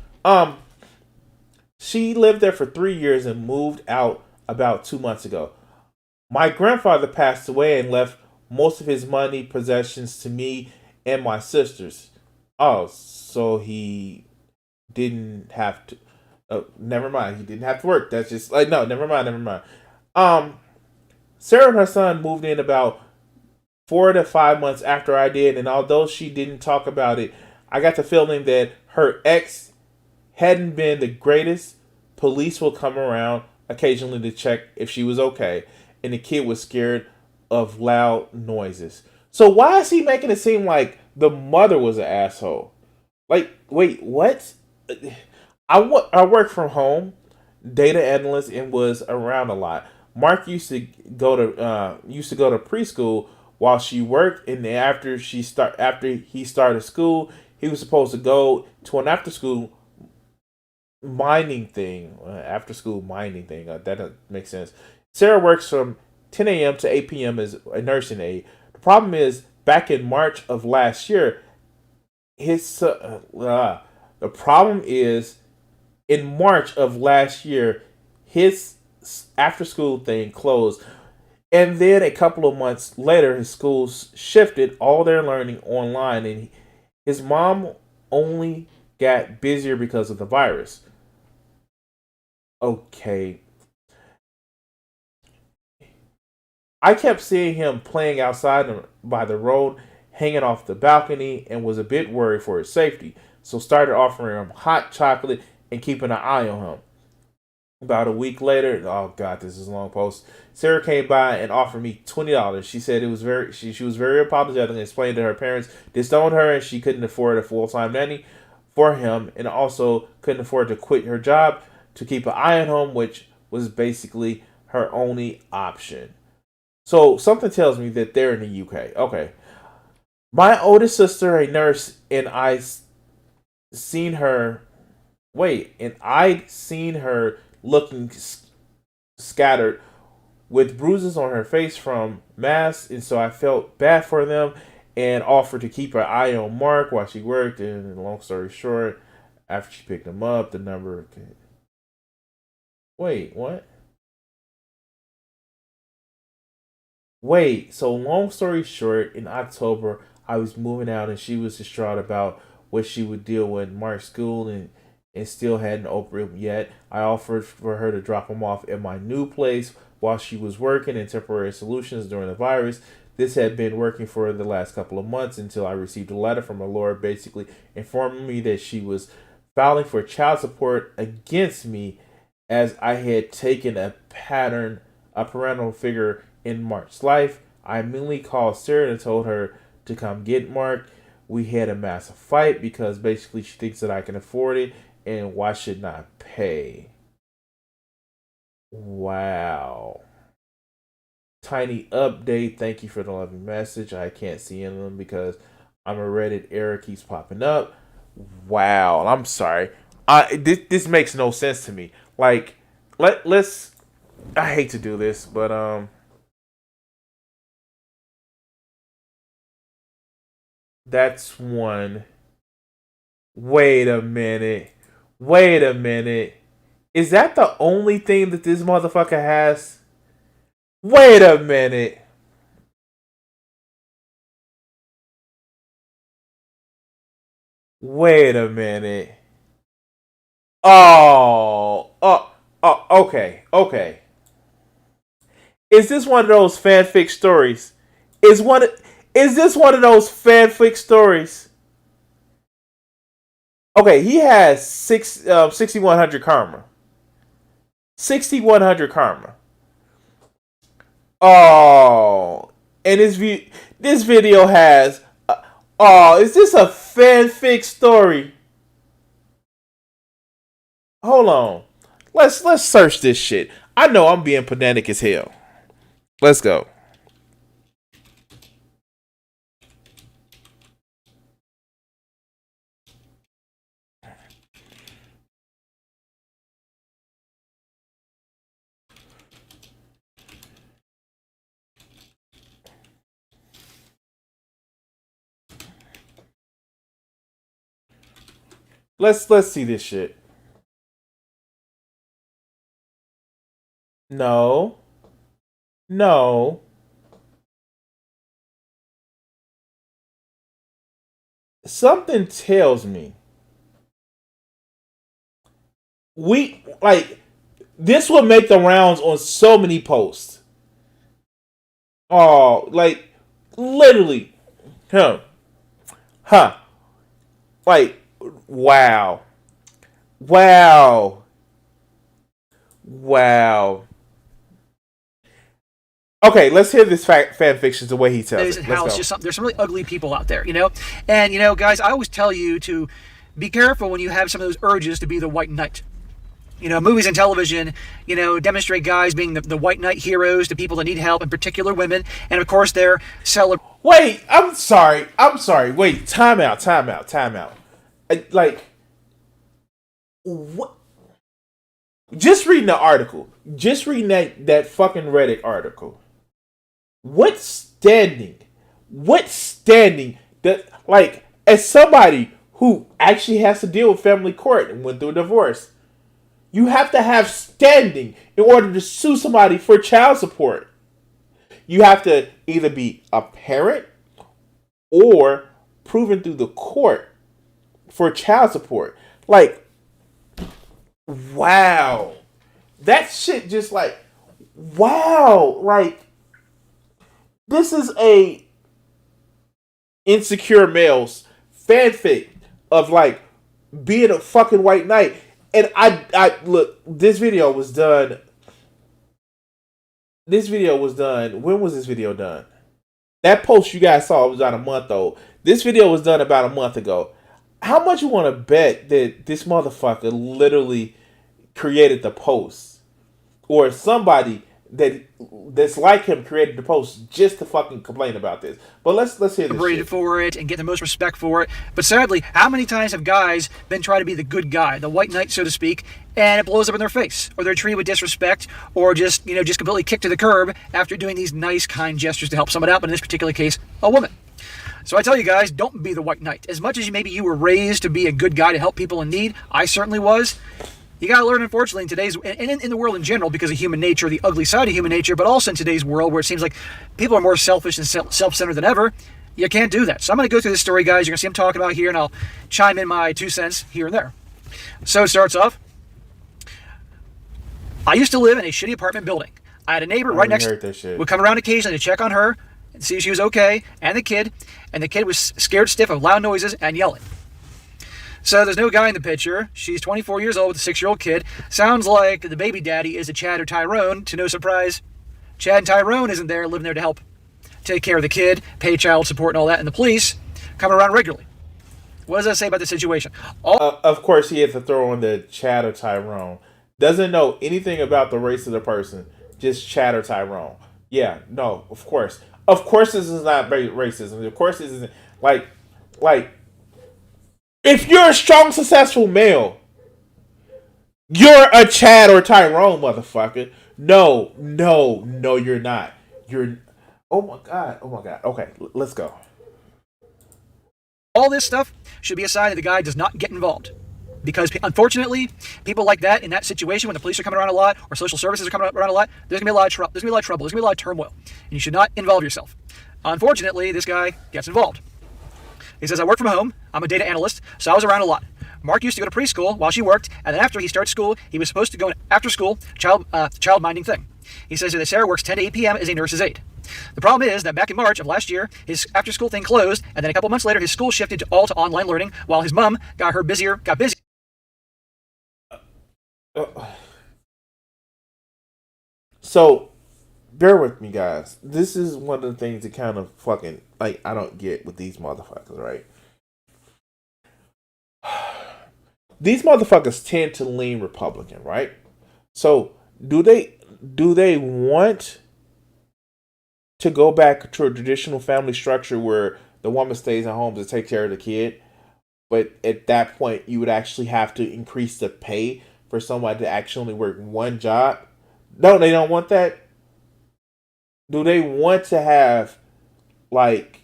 She lived there for 3 years and moved out about 2 months ago. My grandfather passed away and left most of his money, possessions to me and my sisters. Oh, so he didn't have to. Oh, never mind. He didn't have to work. That's just like no. Never mind. Never mind. Sarah and her son moved in about 4 to 5 months after I did, and although she didn't talk about it, I got the feeling that her ex hadn't been the greatest. Police will come around occasionally to check if she was okay, and the kid was scared of loud noises. So why is he making it seem like the mother was an asshole? Like, wait, what? I work from home, data analyst, and was around a lot. Mark used to go to preschool while she worked, and after he started school, he was supposed to go to an after school mining thing. After school mining thing. That doesn't make sense. Sarah works from 10 a.m. to 8 p.m. as a nursing aide. The problem is, back in March of last year, the problem is, in March of last year, his after school thing closed. And then a couple of months later, his schools shifted all their learning online, and his mom only got busier because of the virus. Okay. I kept seeing him playing outside by the road, hanging off the balcony, and was a bit worried for his safety. So started offering him hot chocolate and keeping an eye on him. About a week later, oh god, this is a long post. Sarah came by and offered me $20. She said it was she was very apologetic and explained that her parents disowned her and she couldn't afford a full-time nanny for him, and also couldn't afford to quit her job to keep an eye on him, which was basically her only option. So something tells me that they're in the UK. Okay. My oldest sister, a nurse, and I seen her. Wait, and I seen her looking scattered with bruises on her face from masks, and so I felt bad for them and offered to keep her eye on Mark while she worked. And long story short, after she picked him up, the number. Wait, what? Wait, so long story short, in October, I was moving out and she was distraught about what she would deal with Mark's school and still hadn't opened yet. I offered for her to drop him off at my new place while she was working in temporary solutions during the virus. This had been working for the last couple of months until I received a letter from a lawyer basically informing me that she was filing for child support against me as I had taken a parental figure in Mark's life. I immediately called Sarah and told her to come get Mark. We had a massive fight because basically she thinks that I can afford it and why shouldn't I pay? Wow. Tiny update. Thank you for the loving message. I can't see any of them because I'm a Reddit error keeps popping up. Wow. I'm sorry. This makes no sense to me. Like, let's. I hate to do this, but that's one. Wait a minute. Wait a minute. Is that the only thing that this motherfucker has? Wait a minute. Wait a minute. Okay, okay. Is this one of those fanfic stories? Is this one of those fanfic stories? Okay, he has 6,100 karma. 6,100 karma. Oh, and this video has. Oh, is this a fanfic story? Hold on. Let's search this shit. I know I'm being pedantic as hell. Let's go. Let's see this shit. No. No. Something tells me this will make the rounds on so many posts. Oh, like literally. Huh. Like, wow. Okay, let's hear this fan fiction the way he tells it. How it's just there's some really ugly people out there, And, guys, I always tell you to be careful when you have some of those urges to be the white knight. Movies and television, demonstrate guys being the white knight heroes to people that need help, in particular women. And, of course, they're Wait, I'm sorry. Wait, time out. What? Just reading the article. Just reading that fucking Reddit article. What standing that, as somebody who actually has to deal with family court and went through a divorce, you have to have standing in order to sue somebody for child support. You have to either be a parent or proven through the court for child support. Wow. That shit just wow. This is a insecure male's fanfic of being a fucking white knight. And I look, this video was done. When was this video done? That post you guys saw was about a month old. This video was done about a month ago. How much you want to bet that this motherfucker literally created the post? Or somebody that's like him created the post just to fucking complain about this. But let's hear this shit. For it and get the most respect for it. But sadly, how many times have guys been trying to be the good guy, the white knight, so to speak, and it blows up in their face, or they're treated with disrespect, or just completely kicked to the curb after doing these nice, kind gestures to help someone out, but in this particular case, a woman. So I tell you guys, don't be the white knight. As much as maybe you were raised to be a good guy to help people in need, I certainly was. You got to learn, unfortunately, in today's, and in the world in general, because of human nature, the ugly side of human nature, but also in today's world where it seems like people are more selfish and self-centered than ever, you can't do that. So I'm going to go through this story, guys. You're going to see I'm talking about here, and I'll chime in my 2 cents here and there. So it starts off. I used to live in a shitty apartment building. I had a neighbor right next would come around occasionally to check on her and see if she was okay, and the kid was scared stiff of loud noises and yelling. So there's no guy in the picture. She's 24 years old with a 6-year-old kid. Sounds like the baby daddy is a Chad or Tyrone. To no surprise, Chad and Tyrone isn't there, living there to help take care of the kid, pay child support and all that, and the police come around regularly. What does that say about the situation? Of course, he had to throw in the Chad or Tyrone. Doesn't know anything about the race of the person. Just Chad or Tyrone. Yeah, no, of course. Of course this is not racism. Of course this isn't like if you're a strong, successful male, you're a Chad or Tyrone, motherfucker. No, you're not. You're. Oh my god. Okay, let's go. All this stuff should be a sign that the guy does not get involved. Because, unfortunately, people like that in that situation, when the police are coming around a lot, or social services are coming around a lot, there's going to be a lot of trouble. There's going to be a lot of turmoil. And you should not involve yourself. Unfortunately, this guy gets involved. He says, I work from home. I'm a data analyst, so I was around a lot. Mark used to go to preschool while she worked, and then after he started school, he was supposed to go after school child minding thing. He says that Sarah works 10 to 8 p.m. as a nurse's aide. The problem is that back in March of last year, his after school thing closed, and then a couple months later, his school shifted to online learning, while his mom got busy. So, bear with me, guys. This is one of the things that kind of fucking, I don't get with these motherfuckers, right? These motherfuckers tend to lean Republican, right? So do they want to go back to a traditional family structure where the woman stays at home to take care of the kid? But at that point, you would actually have to increase the pay for somebody to actually work one job. No, they don't want that. Do they want to have like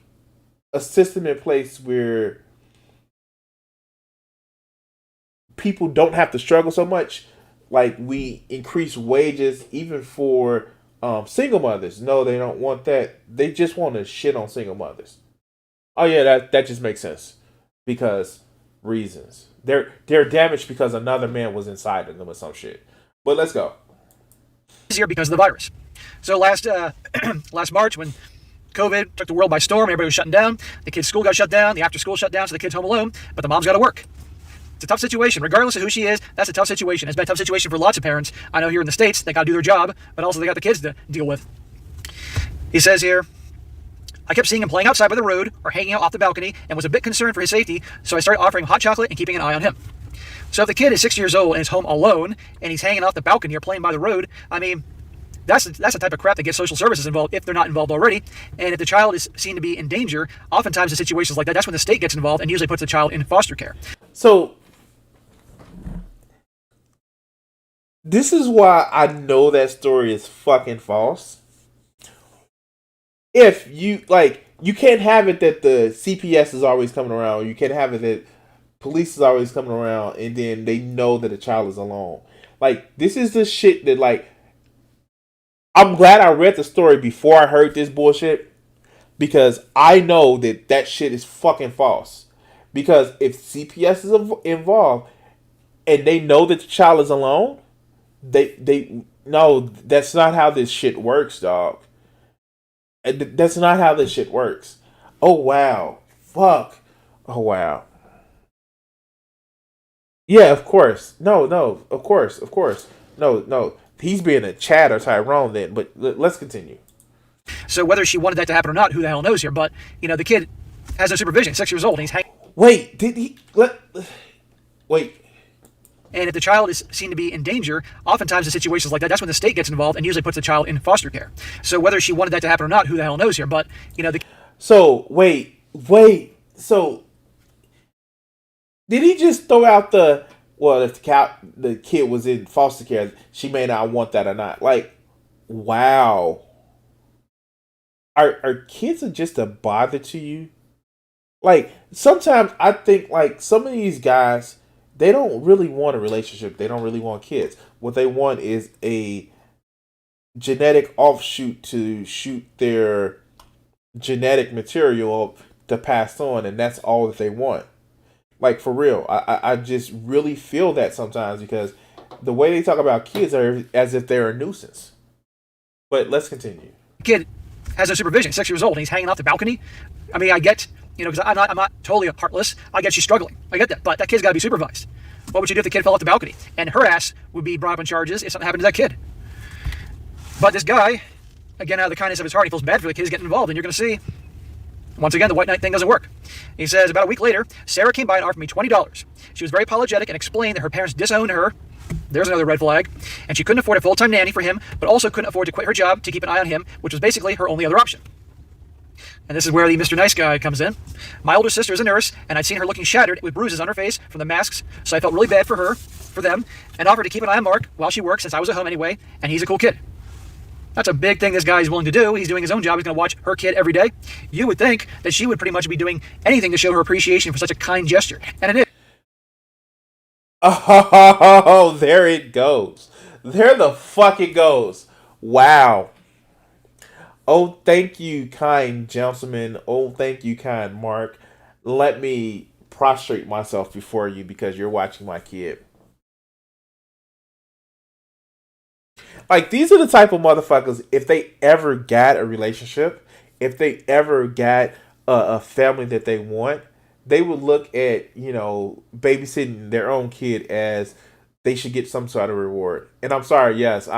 a system in place where people don't have to struggle so much? Like we increase wages even for single mothers. No, they don't want that. They just want to shit on single mothers. Oh yeah, that just makes sense because reasons. They're damaged because another man was inside of them or some shit. But let's go. Easier because of the virus. So last March when COVID took the world by storm, everybody was shutting down. The kids' school got shut down. The after school shut down, so the kid's home alone. But the mom's got to work. It's a tough situation, regardless of who she is. That's a tough situation. It's been a tough situation for lots of parents. I know here in the States, they got to do their job, but also they got the kids to deal with. He says here, I kept seeing him playing outside by the road or hanging out off the balcony and was a bit concerned for his safety, so I started offering him hot chocolate and keeping an eye on him. So if the kid is 6 years old and is home alone and he's hanging off the balcony or playing by the road, I mean, that's the type of crap that gets social services involved if they're not involved already. And if the child is seen to be in danger, oftentimes in situations like that, that's when the state gets involved and usually puts the child in foster care. So this is why I know that story is fucking false. If you can't have it that the CPS is always coming around. You can't have it that police is always coming around, and then they know that a child is alone. Like this is the shit that like. I'm glad I read the story before I heard this bullshit because I know that shit is fucking false. Because if CPS is involved and they know that the child is alone, they no, that's not how this shit works, dog. That's not how this shit works. Oh wow, fuck. Oh wow. Yeah, of course. No, of course. No. He's being a Chad or Tyrone then, but let's continue. So whether she wanted that to happen or not, who the hell knows here? But, the kid has no supervision, 6 years old, and he's hanging. Wait, did he... Wait. And if the child is seen to be in danger, oftentimes in situations like that, that's when the state gets involved and usually puts the child in foster care. So whether she wanted that to happen or not, who the hell knows here? But, So, wait. So, did he just throw out the... Well, if the kid was in foster care, she may not want that or not. Like, wow. Are kids just a bother to you? Like, sometimes I think, like, some of these guys, they don't really want a relationship. They don't really want kids. What they want is a genetic offshoot to shoot their genetic material to pass on, and that's all that they want. Like, for real, I just really feel that sometimes because the way they talk about kids are as if they're a nuisance. But let's continue. The kid has no supervision, 6 years old, and he's hanging off the balcony. I mean, I get, because I'm not totally heartless. I get she's struggling. I get that. But that kid's got to be supervised. What would you do if the kid fell off the balcony? And her ass would be brought up on charges if something happened to that kid. But this guy, again, out of the kindness of his heart, he feels bad for the kids getting involved. And you're going to see, once again, the white knight thing doesn't work. He says, about a week later, Sarah came by and offered me $20. She was very apologetic and explained that her parents disowned her. There's another red flag. And she couldn't afford a full-time nanny for him, but also couldn't afford to quit her job to keep an eye on him, which was basically her only other option. And this is where the Mr. Nice Guy comes in. My older sister is a nurse, and I'd seen her looking shattered with bruises on her face from the masks, so I felt really bad for them, and offered to keep an eye on Mark while she works since I was at home anyway, and he's a cool kid. That's a big thing this guy is willing to do. He's doing his own job. He's going to watch her kid every day. You would think that she would pretty much be doing anything to show her appreciation for such a kind gesture. And it is. Oh, there it goes. There the fuck it goes. Wow. Oh, thank you, kind gentleman. Oh, thank you, kind Mark. Let me prostrate myself before you because you're watching my kid. Like, these are the type of motherfuckers, if they ever got a relationship, if they ever got a family that they want, they would look at, babysitting their own kid as they should get some sort of reward. And I'm sorry, yes,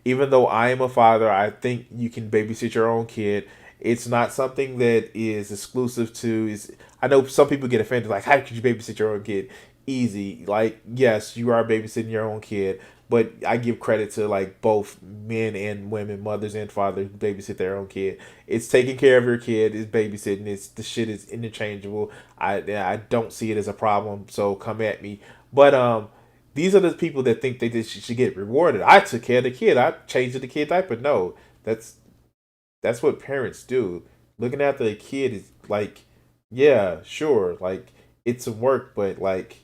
even though I am a father, I think you can babysit your own kid. It's not something that is exclusive to... I know some people get offended, like, how could you babysit your own kid? easy. Like, yes, you are babysitting your own kid, but I give credit to like both men and women, mothers and fathers, who babysit their own kid. It's taking care of your kid, it's babysitting. It's the shit is interchangeable. I don't see it as a problem. So come at me. But these are the people that think they should get rewarded. I took care of the kid. I changed the kid diaper. No, that's what parents do. Looking after a kid is like, yeah, sure, like it's some work, but like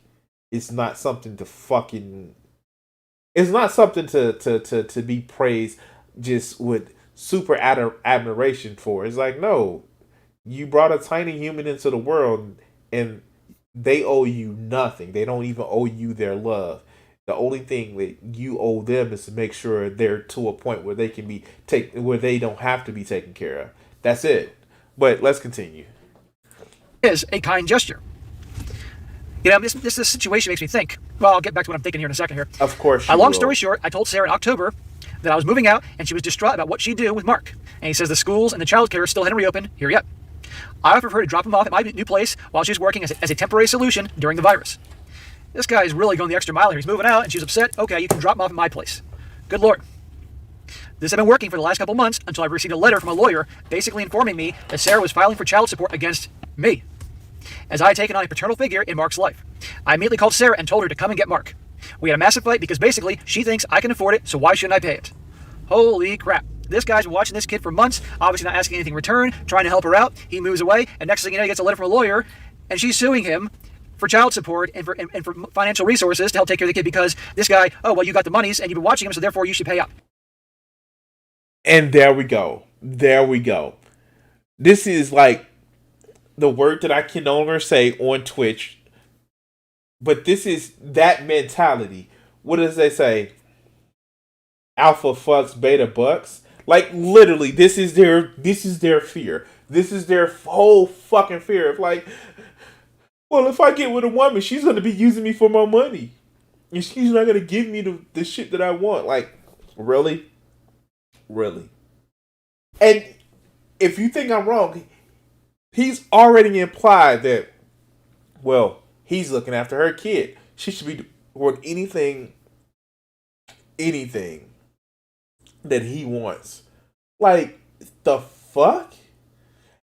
it's not something to fucking. It's not something to be praised just with super admiration for. It's like, no, you brought a tiny human into the world and they owe you nothing. They don't even owe you their love. The only thing that you owe them is to make sure they're to a point where they can be where they don't have to be taken care of. That's it. But let's continue. Is a kind gesture. You know, this situation makes me think. Well, I'll get back to what I'm thinking here in a second here. Of course. Long story short, I told Sarah in October that I was moving out, and she was distraught about what she'd do with Mark. And he says the schools and the childcare still hadn't reopened here yet. I offered her to drop him off at my new place while she was working as a temporary solution during the virus. This guy is really going the extra mile here. He's moving out, and she was upset. Okay, you can drop him off at my place. Good Lord. This had been working for the last couple months until I received a letter from a lawyer basically informing me that Sarah was filing for child support against me, as I had taken on a paternal figure in Mark's life. I immediately called Sarah and told her to come and get Mark. We had a massive fight because basically she thinks I can afford it, so why shouldn't I pay it? Holy crap. This guy's been watching this kid for months, obviously not asking anything in return, trying to help her out. He moves away, and next thing you know, he gets a letter from a lawyer, and she's suing him for child support and for financial resources to help take care of the kid because this guy, oh, well, you got the monies and you've been watching him, so therefore you should pay up. And there we go. There we go. This is like the word that I can no longer say on Twitch, but this is that mentality. What does they say? Alpha fucks, beta bucks. Like literally, this is their fear. This is their whole fucking fear of like, well, if I get with a woman, she's gonna be using me for my money, and she's not gonna give me the shit that I want. Like, really? And if you think I'm wrong, he's already implied that, well, he's looking after her kid. She should be doing anything that he wants. Like, the fuck?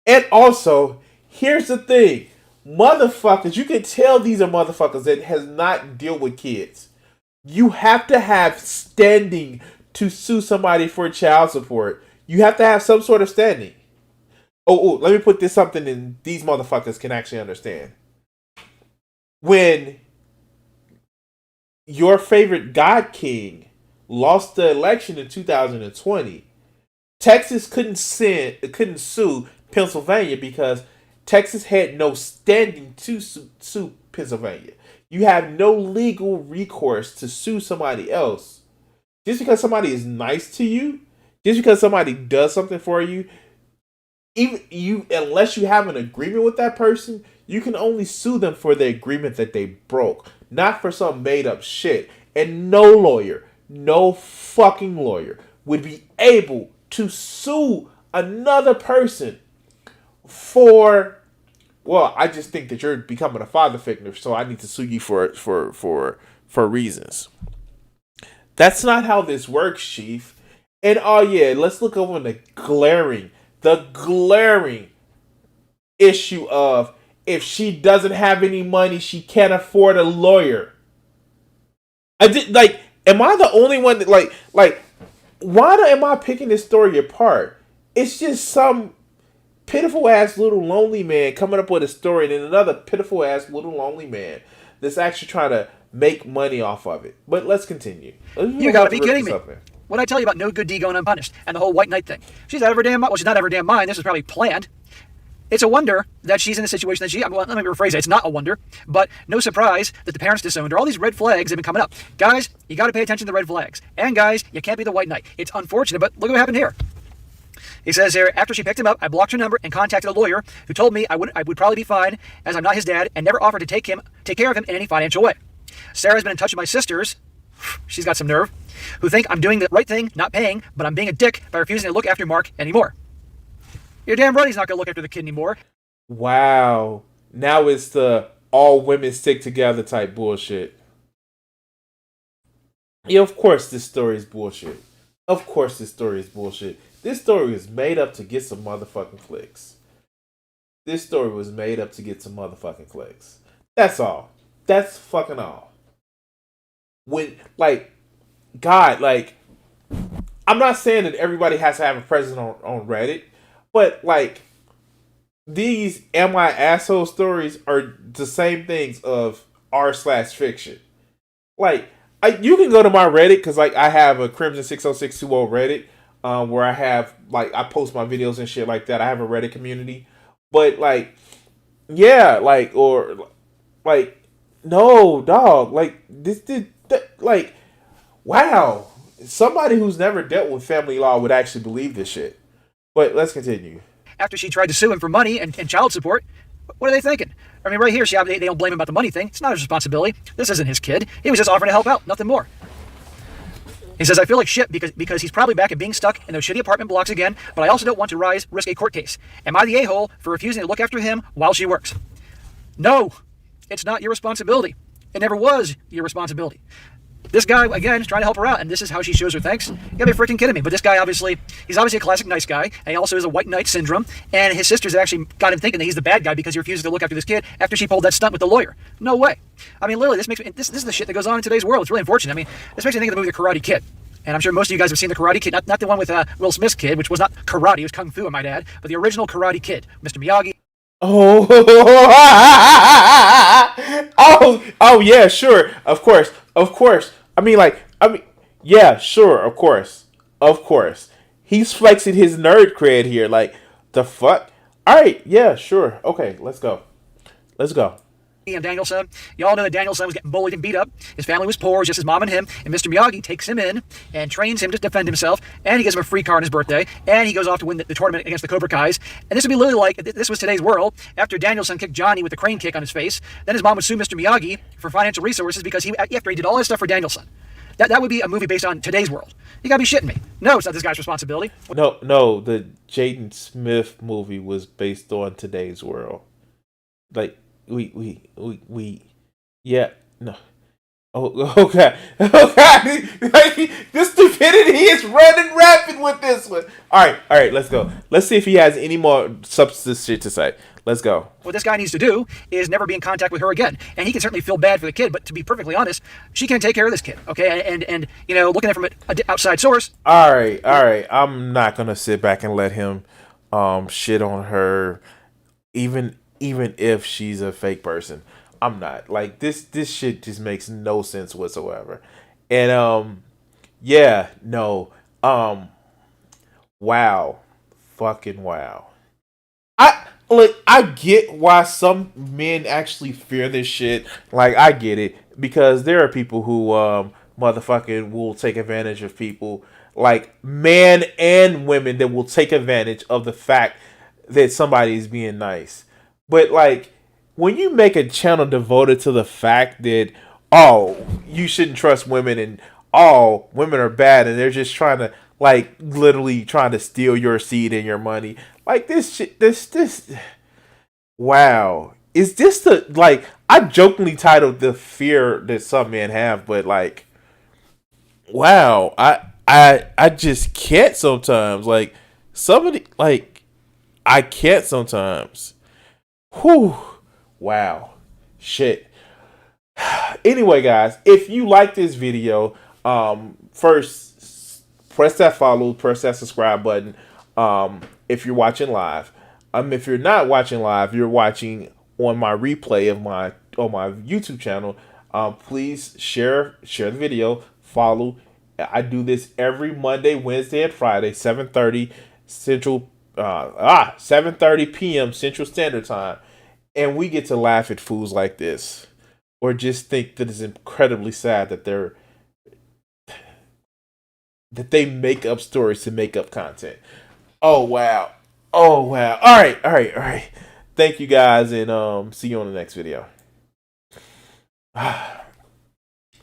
And also, here's the thing. Motherfuckers, you can tell these are motherfuckers that has not dealt with kids. You have to have standing to sue somebody for child support. You have to have some sort of standing. Oh, let me put this something in these motherfuckers can actually understand. When your favorite God King lost the election in 2020, Texas couldn't sue Pennsylvania because Texas had no standing to sue Pennsylvania. You have no legal recourse to sue somebody else. Just because somebody is nice to you, just because somebody does something for you, unless you have an agreement with that person, you can only sue them for the agreement that they broke, not for some made up shit. And no fucking lawyer would be able to sue another person for, well, I just think that you're becoming a father figure, so I need to sue you for reasons. That's not how this works, Chief. And oh yeah, let's look over the glaring issue of if she doesn't have any money, she can't afford a lawyer. Am I the only one that like why am I picking this story apart? It's just some pitiful ass little lonely man coming up with a story and then another pitiful ass little lonely man that's actually trying to make money off of it. But let's continue. You gotta be kidding me. What I tell you about no good deed going unpunished and the whole white knight thing? She's out of her damn mind. Well, she's not out of her damn mind. This was probably planned. It's a wonder that she's in the situation that well, let me rephrase it. It's not a wonder, but no surprise that the parents disowned her. All these red flags have been coming up. Guys, you got to pay attention to the red flags. And guys, you can't be the white knight. It's unfortunate, but look what happened here. He says here, after she picked him up, I blocked her number and contacted a lawyer who told me I would probably be fine as I'm not his dad and never offered to take care of him in any financial way. Sarah's been in touch with my sisters. She's got some nerve. Who think I'm doing the right thing, not paying, but I'm being a dick by refusing to look after Mark anymore. You're damn right he's not going to look after the kid anymore. Wow. Now it's the all women stick together type bullshit. Yeah, of course this story is bullshit. Of course this story is bullshit. This story was made up to get some motherfucking clicks. This story was made up to get some motherfucking clicks. That's all. That's fucking all. When, like, God, like, I'm not saying that everybody has to have a presence on Reddit, but, like, these am I asshole stories are the same things of r/fiction. Like, you can go to my Reddit, because, like, I have a Crimson 60620 Reddit, where I have, like, I post my videos and shit like that. I have a Reddit community. But, like, yeah, like, or, like, no, dog, like, like, wow. Somebody who's never dealt with family law would actually believe this shit. But let's continue. After she tried to sue him for money and child support, what are they thinking? I mean, right here, they don't blame him about the money thing. It's not his responsibility. This isn't his kid. He was just offering to help out, nothing more. He says, I feel like shit because he's probably back at being stuck in those shitty apartment blocks again, but I also don't want to risk a court case. Am I the a-hole for refusing to look after him while she works? No, it's not your responsibility. It never was your responsibility. This guy, again, is trying to help her out, and this is how she shows her thanks. You gotta be freaking kidding me. But this guy, he's obviously a classic nice guy, and he also has a white knight syndrome, and his sisters actually got him thinking that he's the bad guy because he refuses to look after this kid after she pulled that stunt with the lawyer. No way. I mean, literally, this is the shit that goes on in today's world. It's really unfortunate. I mean, this makes me think of the movie The Karate Kid. And I'm sure most of you guys have seen The Karate Kid, not the one with Will Smith's kid, which was not karate, it was kung fu, I might add, but the original Karate Kid, Mr. Miyagi. Oh, oh yeah, sure, of course. Yeah, sure, of course. He's flexing his nerd cred here, like, the fuck? Alright, yeah, sure, okay, let's go. And Danielson, y'all know that Danielson was getting bullied and beat up. His family was poor, just his mom and him. And Mr. Miyagi takes him in and trains him to defend himself. And he gives him a free car on his birthday. And he goes off to win the tournament against the Cobra Kais. And this would be literally like, this was today's world. After Danielson kicked Johnny with a crane kick on his face, then his mom would sue Mr. Miyagi for financial resources because after he did all this stuff for Danielson. That would be a movie based on today's world. You gotta be shitting me. No, it's not this guy's responsibility. No, the Jaden Smith movie was based on today's world. Like, yeah, no. Oh God. Like, this stupidity is running rapid with this one. All right, let's go. Let's see if he has any more substance shit to say. Let's go. What this guy needs to do is never be in contact with her again. And he can certainly feel bad for the kid, but to be perfectly honest, she can't take care of this kid, okay? And you know, looking at it from an outside source. All right. I'm not going to sit back and let him shit on her, even if she's a fake person. I'm not. Like, this shit just makes no sense whatsoever. And yeah, no. Wow. Fucking wow. I get why some men actually fear this shit. Like, I get it, because there are people who motherfucking will take advantage of people, like men and women, that will take advantage of the fact that somebody is being nice. But, like, when you make a channel devoted to the fact that, oh, you shouldn't trust women, and oh, women are bad, and they're just trying to, like, literally trying to steal your seed and your money. Like, this shit, this, wow. Is this the, like, I jokingly titled the fear that some men have, but, like, wow, I just can't sometimes. Like, somebody, like, I can't sometimes. Whew. Wow. Shit. Anyway, guys, if you like this video, first, press that follow, press that subscribe button. If you're watching live, if you're not watching live, you're watching on my replay of my YouTube channel. Please share the video, follow. I do this every Monday, Wednesday, and Friday, 7:30 Central, 7:30 p.m. Central Standard Time, and we get to laugh at fools like this, or just think that it's incredibly sad that they make up stories to make up content. Oh wow. All right. Thank you guys, and see you on the next video.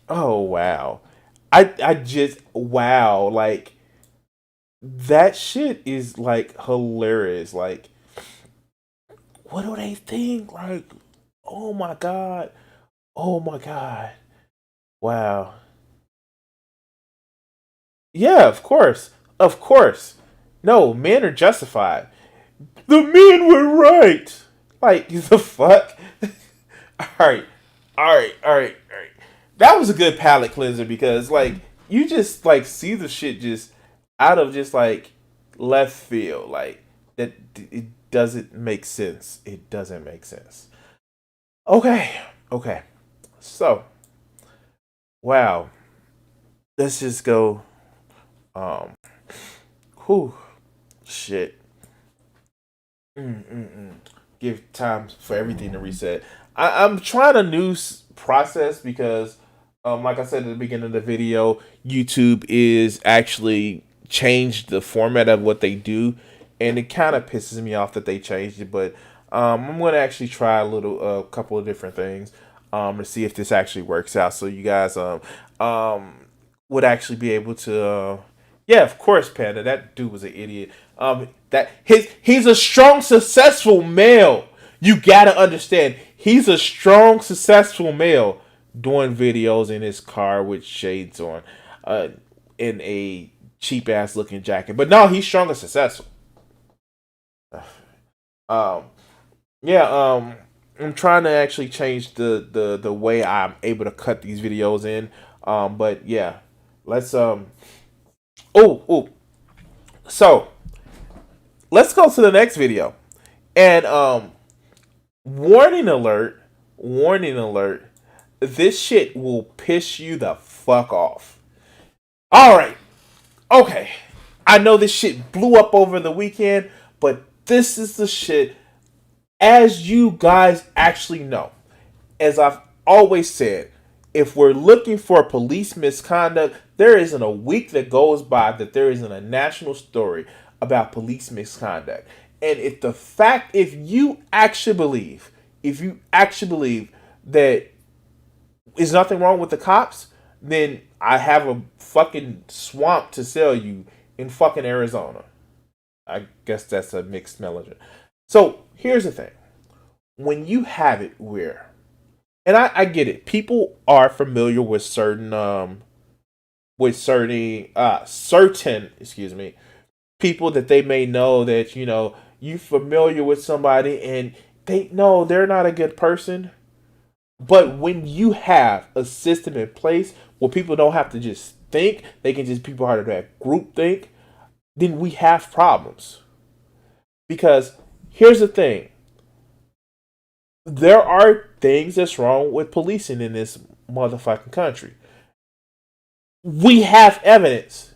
Oh wow. I just, wow, like, that shit is, like, hilarious. Like, what do they think? Like, Oh my God. Oh my God. Wow. Yeah, of course. Of course. No, men are justified. The men were right. Like, the fuck? Alright. Alright. That was a good palate cleanser because, like, you just, like, see the shit just out of just, like, left field. Like, that it doesn't make sense. It doesn't make sense. Okay. So, wow. Let's just go. Whew. Shit. Give time for everything to reset. I'm trying a new process because, like I said at the beginning of the video, YouTube is actually changed the format of what they do, and it kind of pisses me off that they changed it. But I'm going to actually try a couple of different things to see if this actually works out. So you guys would actually be able to. Yeah, of course, Panda. That dude was an idiot. He's a strong, successful male. You gotta understand, he's a strong, successful male doing videos in his car with shades on, in a cheap ass looking jacket. But no, he's strong and successful. I'm trying to actually change the way I'm able to cut these videos in. But yeah, let's So let's go to the next video. And warning alert, this shit will piss you the fuck off. Alright. Okay. I know this shit blew up over the weekend, but this is the shit, as you guys actually know. As I've always said, if we're looking for police misconduct, there isn't a week that goes by that there isn't a national story about police misconduct. And if you actually believe that there's nothing wrong with the cops, then I have a fucking swamp to sell you in fucking Arizona. I guess that's a mixed melody. So here's the thing. When you have it where, and I get it, people are familiar with certain people that they may know that, you familiar with somebody and they know they're not a good person. But when you have a system in place where people don't have to just think, they can just people how to group think, then we have problems. Because here's the thing. There are things that's wrong with policing in this motherfucking country. We have evidence.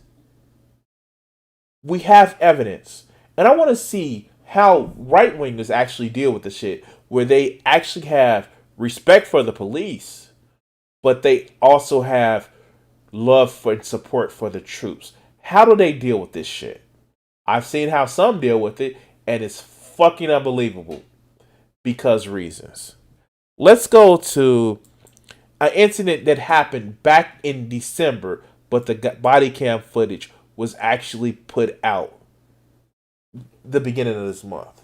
And I want to see how right-wingers actually deal with the shit, where they actually have respect for the police, but they also have love for and support for the troops. How do they deal with this shit? I've seen how some deal with it, and it's fucking unbelievable because reasons. Let's go to an incident that happened back in December, but the body cam footage was actually put out the beginning of this month.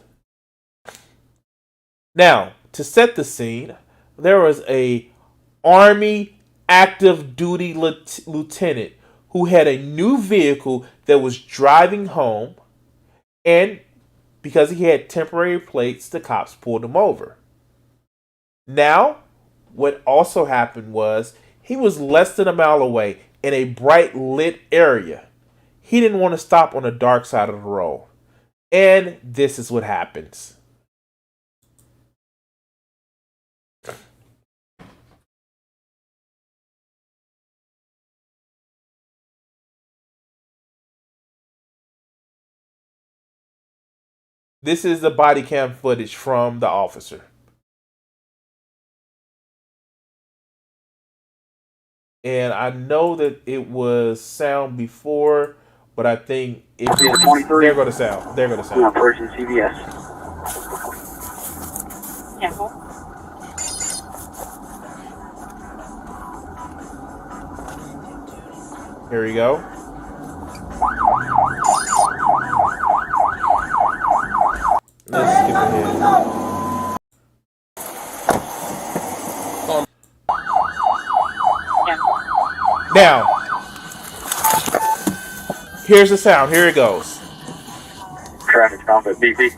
Now, to set the scene, there was a Army active duty lieutenant who had a new vehicle that was driving home, and because he had temporary plates, the cops pulled him over. Now, what also happened was he was less than a mile away in a bright lit area. He didn't want to stop on the dark side of the road. And this is what happens. This is the body cam footage from the officer. And I know that it was sound before, but I think it is. There go the sound. Person CVS. Cancel. Here we go. Let's skip ahead. Now, here's the sound. Here it goes. Traffic stop at BP.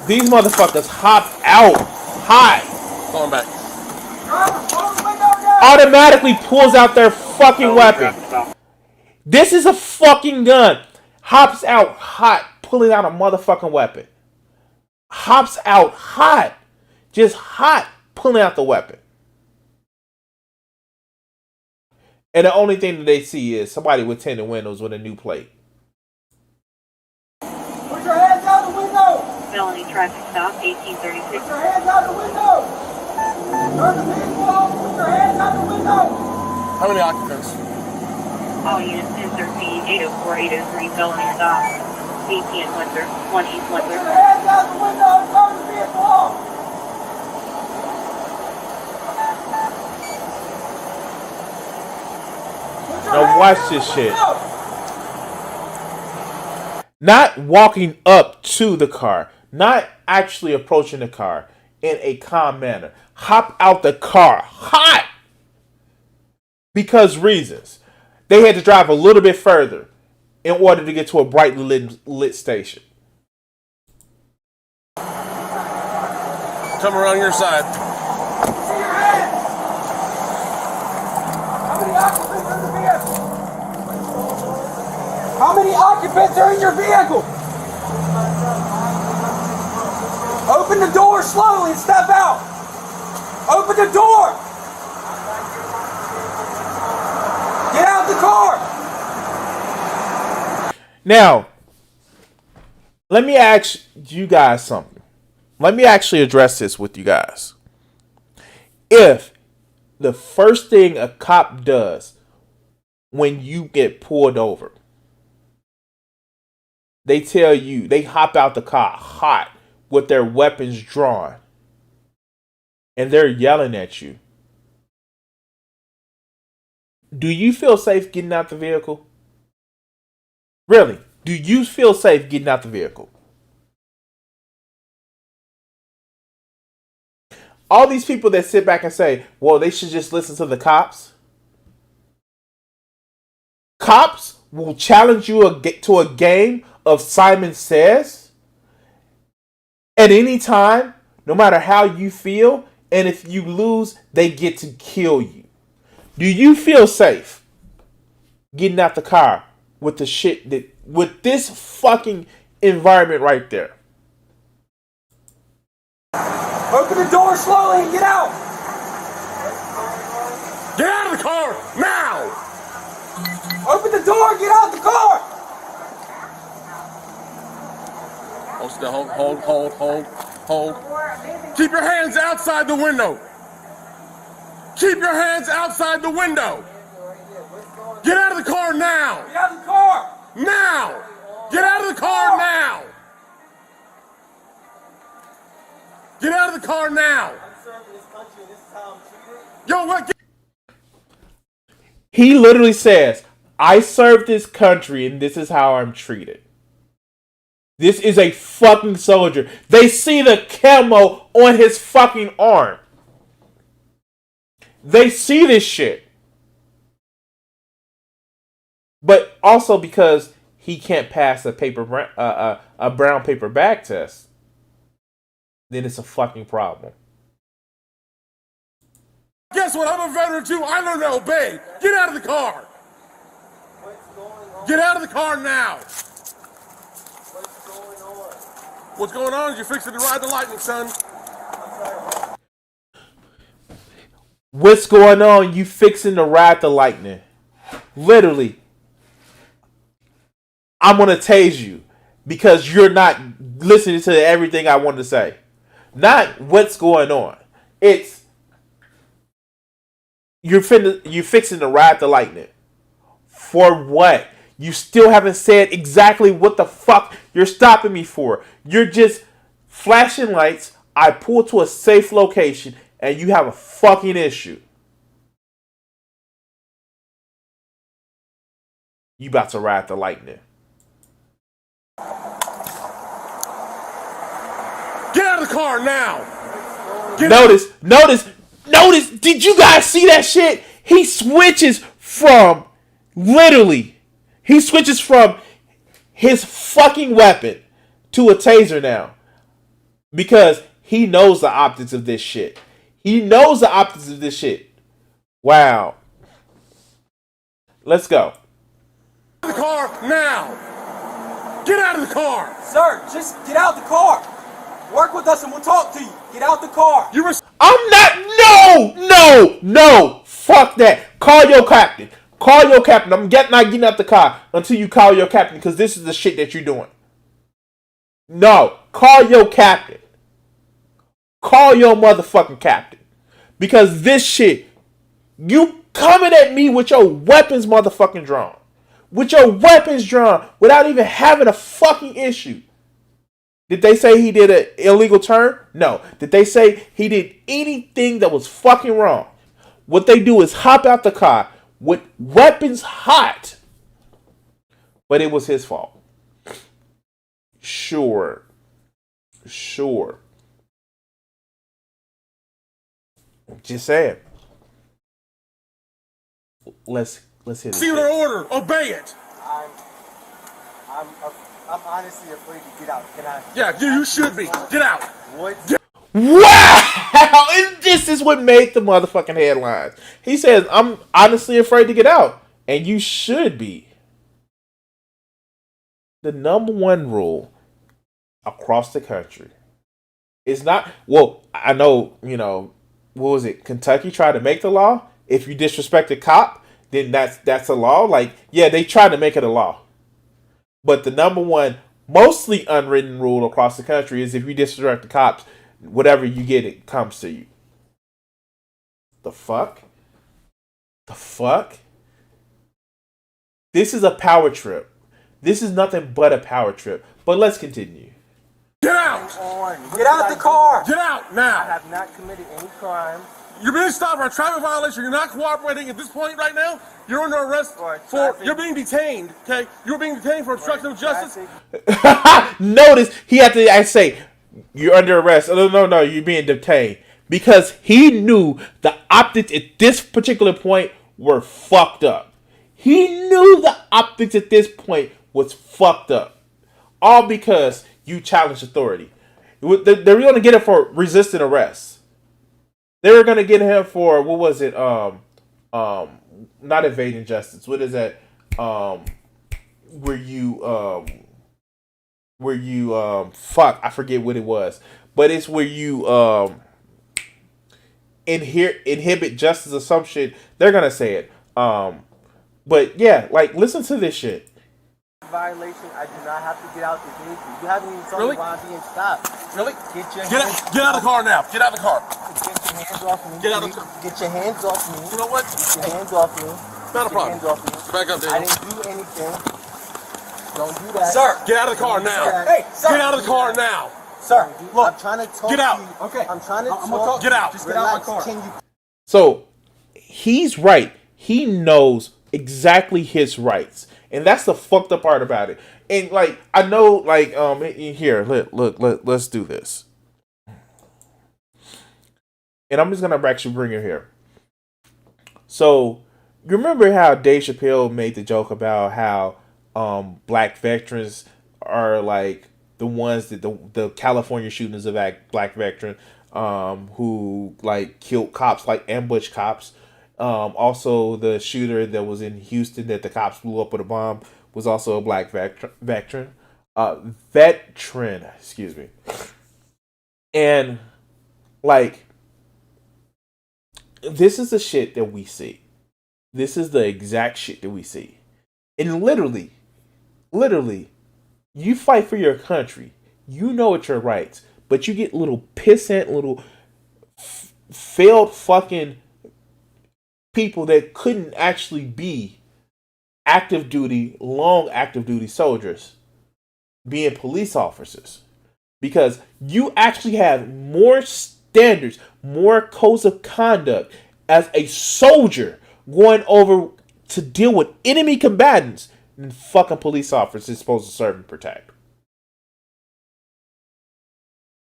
These motherfuckers hop out hot. Going back. Automatically pulls out their fucking weapon. This is a fucking gun. Hops out hot, pulling out a motherfucking weapon. Hops out hot. Just hot, pulling out the weapon. And the only thing that they see is somebody with tinted windows with a new plate. Put your hands out the window! Felony traffic stop, 1836. Put your hands out the window! Turn the vehicle off! Put your hands out the window! How many occupants? All units 1013, 804, 803, felony stop. 18 Windsor, 1 East Put Windsor. your hands out the window and turn the vehicle off! Now watch this shit. Not walking up to the car. Not actually approaching the car in a calm manner. Hop out the car hot. Because reasons. They had to drive a little bit further in order to get to a brightly lit station. Come around your side. See your hands! How many occupants are in the vehicle? How many occupants are in your vehicle? Open the door slowly and step out. Open the door. Get out the car. Now, let me ask you guys something. Let me actually address this with you guys. If the first thing a cop does when you get pulled over, they tell you, they hop out the car hot with their weapons drawn, and they're yelling at you, do you feel safe getting out the vehicle? Really? Do you feel safe getting out the vehicle? All these people that sit back and say, well, they should just listen to the cops. Cops will challenge you to a game of Simon Says at any time, no matter how you feel. And if you lose, they get to kill you. Do you feel safe getting out the car with the shit with this fucking environment right there? Open the door slowly and get out. Get out of the car now! Open the door and get out the car. Hold still. Hold. Keep your hands outside the window. Keep your hands outside the window. Get out of the car now. Get out of the car. Now. Get out of the car now. Get out of the car now. Yo, what? He literally says, I serve this country and this is how I'm treated. This is a fucking soldier. They see the camo on his fucking arm. They see this shit. But also because he can't pass a brown paper bag test, then it's a fucking problem. Guess what? I'm a veteran too. I learned to obey. Get out of the car. Get out of the car now. What's going on is you're fixing to ride the lightning, son. What's going on? You fixing to ride the lightning. Literally, I'm going to tase you because you're not listening to everything I want to say. Not what's going on. It's you're fixing to ride the lightning. For what? You still haven't said exactly what the fuck you're stopping me for. You're just flashing lights. I pull to a safe location and you have a fucking issue. You about to ride the lightning. Get out of the car now. Notice, Notice, did you guys see that shit? He switches from his fucking weapon to a taser now. Because he knows the optics of this shit. Wow. Let's go. Get out of the car now! Get out of the car! Sir, just get out the car. Work with us and we'll talk to you. Get out the car. I'm not. No. Fuck that. Call your captain. I'm not getting out the car until you call your captain because this is the shit that you're doing. No. Call your captain. Call your motherfucking captain. Because this shit, you coming at me with your weapons motherfucking drawn. Without even having a fucking issue. Did they say he did an illegal turn? No. Did they say he did anything that was fucking wrong? What they do is hop out the car with weapons hot. But it was his fault. Sure. Just saying. Let's hit it. See their order. Obey it. I'm honestly afraid to get out. Can I? Yeah, you should be. Get out. What? Wow! And this is what made the motherfucking headlines. He says, I'm honestly afraid to get out. And you should be. The number one rule across the country is not... Well, I know, what was it? Kentucky tried to make the law. If you disrespect a cop, then that's a law. Like, yeah, they tried to make it a law. But the number one, mostly unwritten rule across the country is if you disrespect the cops, whatever you get, it comes to you. The fuck? This is a power trip. This is nothing but a power trip. But let's continue. Get out! Get out the car! Get out now! I have not committed any crime. You're being stopped for a traffic violation. You're not cooperating at this point right now. You're under arrest for... You're being detained, okay? You're being detained for obstruction of justice. Notice he had to say, you're under arrest. No, you're being detained. Because he knew the optics at this particular point were fucked up. He knew the optics at this point was fucked up. All because you challenged authority. They were going to get him for resisting arrest. They were going to get him for, what was it? Not evading justice. What is that? Where you fuck, I forget what it was. But it's where you inhibit justice or some shit. They're going to say it. But yeah, like, listen to this shit. Violation, I do not have to get out the vehicle. You haven't even told me why I'm being stopped. Really? Get out of the car now. Get out of the car. Get your hands off me. Get out of the car. Get your hands off me. You know what? Get your hands off me. Not a problem. Hands off me. Back up, I Daniel. didn't do anything. Don't do that. Sir, get out of the car now. Hey, sir. Get out of the car now. Sir, look. I'm trying to talk Get out. to you. Okay. I'm trying to talk. Get out. Just get out of my car. So, he's right. He knows exactly his rights. And that's the fucked up part about it. And like, I know, like, here, let's do this. And I'm just gonna actually bring it here. So, you remember how Dave Chappelle made the joke about how black veterans are like the ones that the California shootings of black veteran who like killed cops, like ambush cops. Also, the shooter that was in Houston that the cops blew up with a bomb was also a black veteran. Excuse me. And, like, this is the shit that we see. This is the exact shit that we see. And literally, you fight for your country. You know it's your rights. But you get little pissant, little failed fucking people that couldn't actually be long active duty soldiers being police officers, because you actually have more standards, more codes of conduct as a soldier going over to deal with enemy combatants than fucking police officers supposed to serve and protect.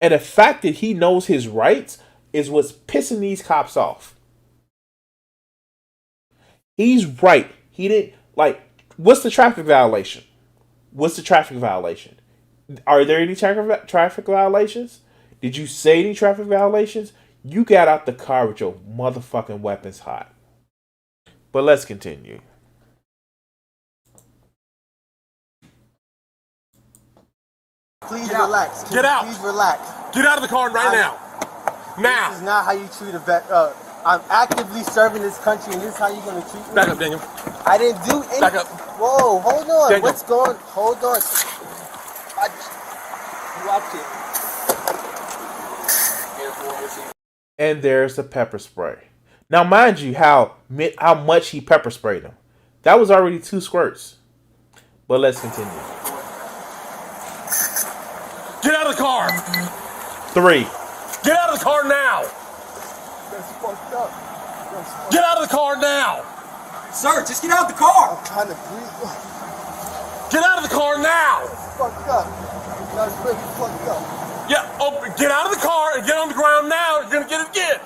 And the fact that he knows his rights is what's pissing these cops off. He's right. He didn't, like, what's the traffic violation? What's the traffic violation? Are there any traffic violations? Did you say any traffic violations? You got out the car with your motherfucking weapons hot. But let's continue. Please relax. Get out. Please relax. Get out of the car right now. Now. This is not how you treat a vet. I'm actively serving this country, and this is how you're going to treat me? Back up, Daniel. I didn't do anything. Back up. Whoa, hold on. Daniel. What's going on? Hold on. Watch it. And there's the pepper spray. Now, mind you, how much he pepper sprayed him. That was already 2 squirts. But let's continue. Get out of the car. 3. Get out of the car now. That's fucked up. Get out of the car now. Sir, just get out of the car. I'm trying to breathe. Get out of the car now. That's fucked up. That's really fucked up. Yeah, get out of the car and get on the ground now. You're going to get it again.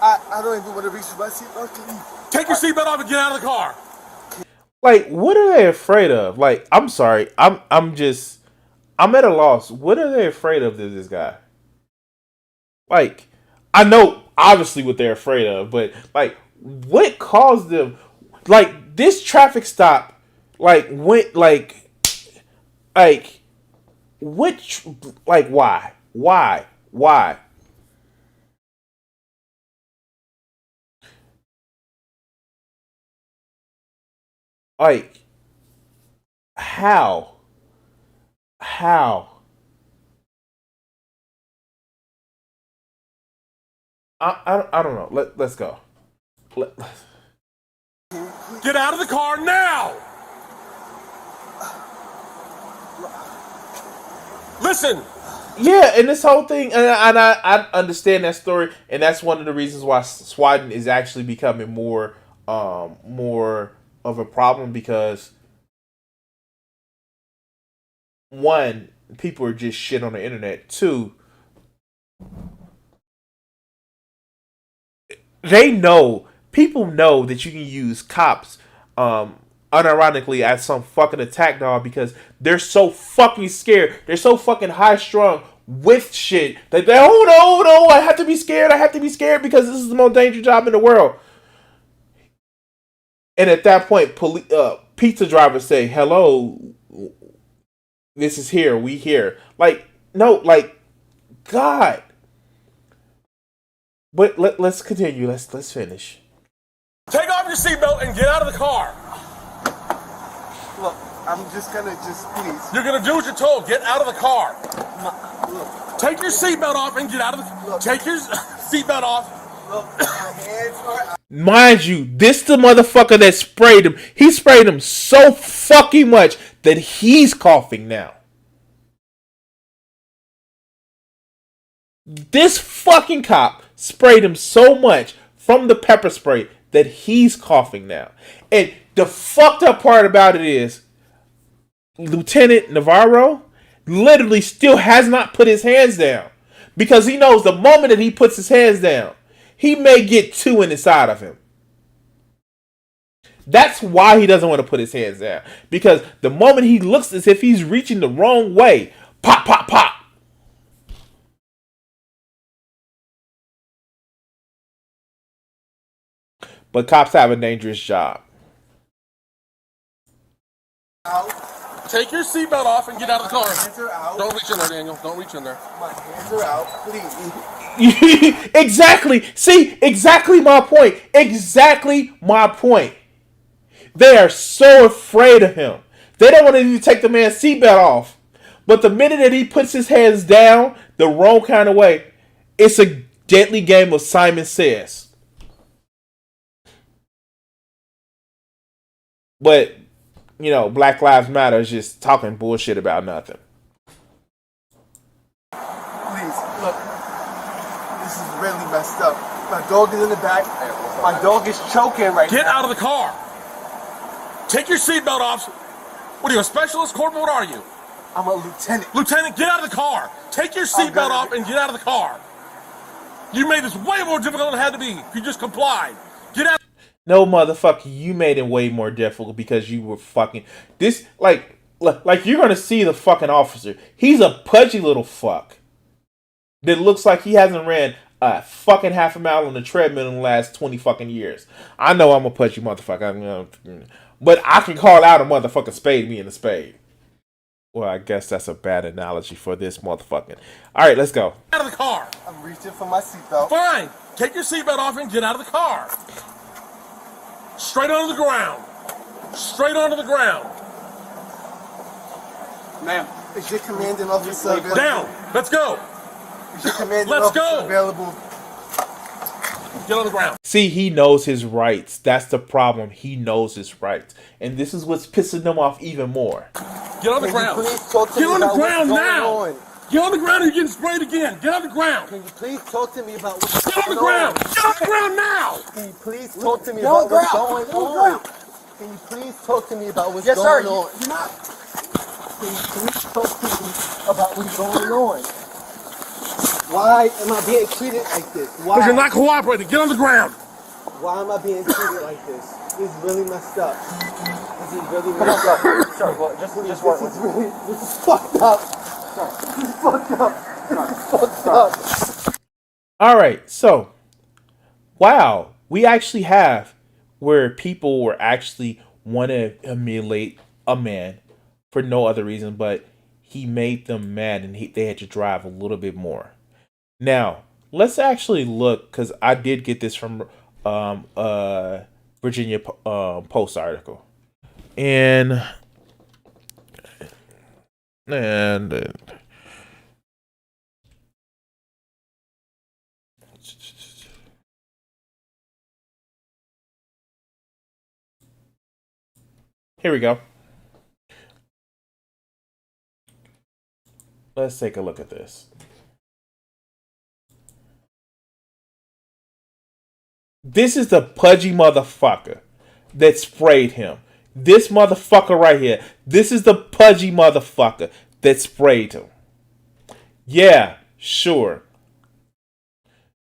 I don't even want to reach my seatbelt. Take your seatbelt off and get out of the car. Like, what are they afraid of? Like, I'm sorry. I'm at a loss. What are they afraid of to this guy? Like, I know obviously what they're afraid of, but like, what caused them? Like, this traffic stop, like, went like, which, like, why? Like, how? I don't know. Let's go. Get out of the car now. Listen. Yeah, and this whole thing, and I understand that story, and that's one of the reasons why swatting is actually becoming more of a problem, because one, people are just shit on the internet. 2, people know that you can use cops unironically as some fucking attack dog, because they're so fucking scared. They're so fucking high strung with shit that they, oh no, I have to be scared because this is the most dangerous job in the world. And at that point, pizza drivers say, hello, this is here, we here. Like, no, like, God. But let's continue. Let's finish. Take off your seatbelt and get out of the car. Look, I'm just gonna please. You're gonna do what you're told. Get out of the car. Look. Take your seatbelt off and get out of the. Look. Take your seatbelt off. Look, my hands are. Mind you, this the motherfucker that sprayed him. He sprayed him so fucking much that he's coughing now. This fucking cop sprayed him so much from the pepper spray that he's coughing now. And the fucked up part about it is Lieutenant Navarro literally still has not put his hands down, because he knows the moment that he puts his hands down, he may get 2 inside of him. That's why he doesn't want to put his hands down, because the moment he looks as if he's reaching the wrong way, pop, pop, pop. But cops have a dangerous job. Out. Take your seatbelt off and get out of the car. My hands are out. Don't reach in there, Daniel. Don't reach in there. My hands are out, please. Exactly. See, exactly my point. Exactly my point. They are so afraid of him. They don't want to even take the man's seatbelt off. But the minute that he puts his hands down the wrong kind of way, it's a deadly game of Simon Says. But, you know, Black Lives Matter is just talking bullshit about nothing. Please, look. This is really messed up. My dog is in the back. My dog is choking right now. Get out of the car. Take your seatbelt off. What are you, a specialist, corporal? What are you? I'm a lieutenant. Lieutenant, get out of the car. Take your seatbelt off and get out of the car. You made this way more difficult than it had to be. If you just complied. Get out. No, motherfucker, you made it way more difficult because you were fucking this. Like you're gonna see the fucking officer. He's a pudgy little fuck that looks like he hasn't ran a fucking half a mile on the treadmill in the last 20 fucking years. I know I'm a pudgy motherfucker, but I can call out a motherfucking spade being a spade. Well, I guess that's a bad analogy for this motherfucking. All right, let's go. Out of the car. I'm reaching for my seatbelt. Fine. Take your seatbelt off and get out of the car. Straight onto the ground. Straight onto the ground. Ma'am. Is your commanding officer available? Down. Let's go. Is your commanding Let's officer go. available? Get on the ground. See, he knows his rights. That's the problem. He knows his rights. And this is what's pissing them off even more. Get on the ground. Get on the ground now. Get on the ground or you're getting sprayed again. Get on the ground. Can you please talk to me about what's Get on the ground. Get on the ground now. Can you please talk to me about what's going on? Can you please talk to me about what's going on? You're not. Can you please talk to me about what's going on? Why am I being treated like this? Why? Because you're not cooperating. Get on the ground. Why am I being treated like this? This is really messed up. This is really messed up. Sorry, well, just work with me. This is fucked up. This is fucked up. This is fucked up. All right, so wow, we actually have where people were actually want to humiliate a man for no other reason, but he made them mad and they had to drive a little bit more. Now, let's actually look, because I did get this from Virginia Post article. And here we go. Let's take a look at this. This is the pudgy motherfucker that sprayed him. This motherfucker right here. This is the pudgy motherfucker that sprayed him. Yeah, sure.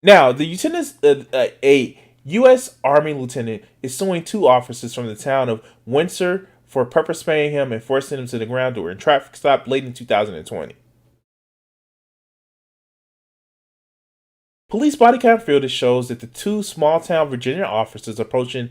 Now, the lieutenant, a U.S. Army lieutenant, is suing 2 officers from the town of Windsor for pepper spraying him and forcing him to the ground during a traffic stop late in 2020. Police body cam footage shows that the 2 small-town Virginia officers approaching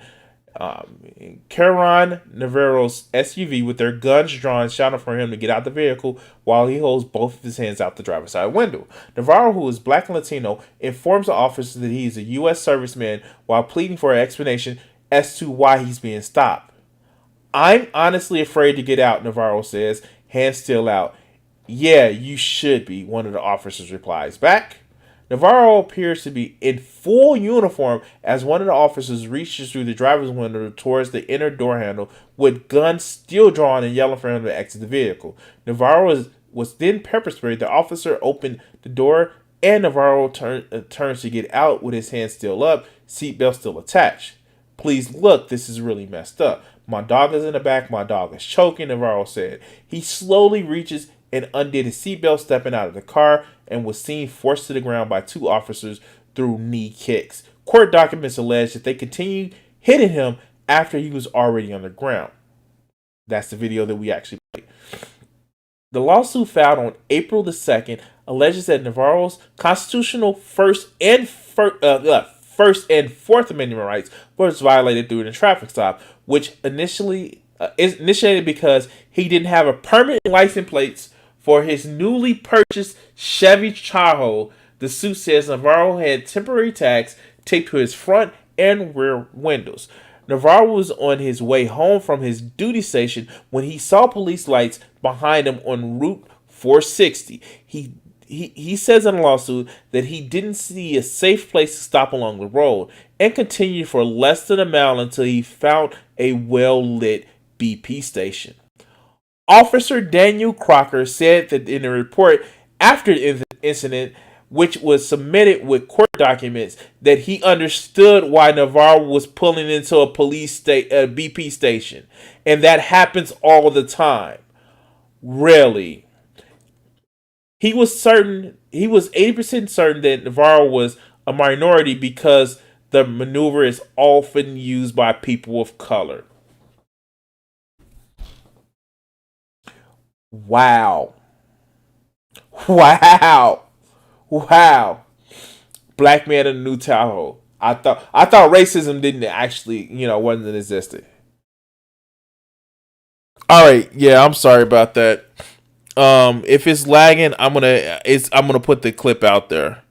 Caron Navarro's SUV with their guns drawn, shouting for him to get out the vehicle while he holds both of his hands out the driver's side window. Navarro, who is black and Latino, informs the officers that he is a U.S. serviceman while pleading for an explanation as to why he's being stopped. "I'm honestly afraid to get out," Navarro says, hands still out. "Yeah, you should be," one of the officers replies back. Navarro appears to be in full uniform as one of the officers reaches through the driver's window towards the inner door handle with guns still drawn and yelling for him to exit the vehicle. Navarro was then pepper sprayed. The officer opened the door and Navarro turns to get out with his hands still up, seatbelt still attached. "Please look, this is really messed up. My dog is in the back, my dog is choking," Navarro said. He slowly reaches and undid his seatbelt, stepping out of the car, and was seen forced to the ground by 2 officers through knee kicks. Court documents allege that they continued hitting him after he was already on the ground. That's the video that we actually played. The lawsuit filed on April the 2nd alleges that Navarro's constitutional First and Fourth Amendment rights was violated during the traffic stop, which initially is initiated because he didn't have a permanent license plates for his newly purchased Chevy Tahoe. The suit says Navarro had temporary tags taped to his front and rear windows. Navarro was on his way home from his duty station when he saw police lights behind him on Route 460. He says in a lawsuit that he didn't see a safe place to stop along the road and continued for less than a mile until he found a well-lit BP station. Officer Daniel Crocker said that in a report after the incident, which was submitted with court documents, that he understood why Navarro was pulling into a BP station, and that happens all the time. Really, he was 80% certain that Navarro was a minority because the maneuver is often used by people of color. Wow. Wow. Wow. Black man in a new Tahoe. I thought racism didn't actually, wasn't existed. All right, yeah, I'm sorry about that. If it's lagging, I'm gonna put the clip out there.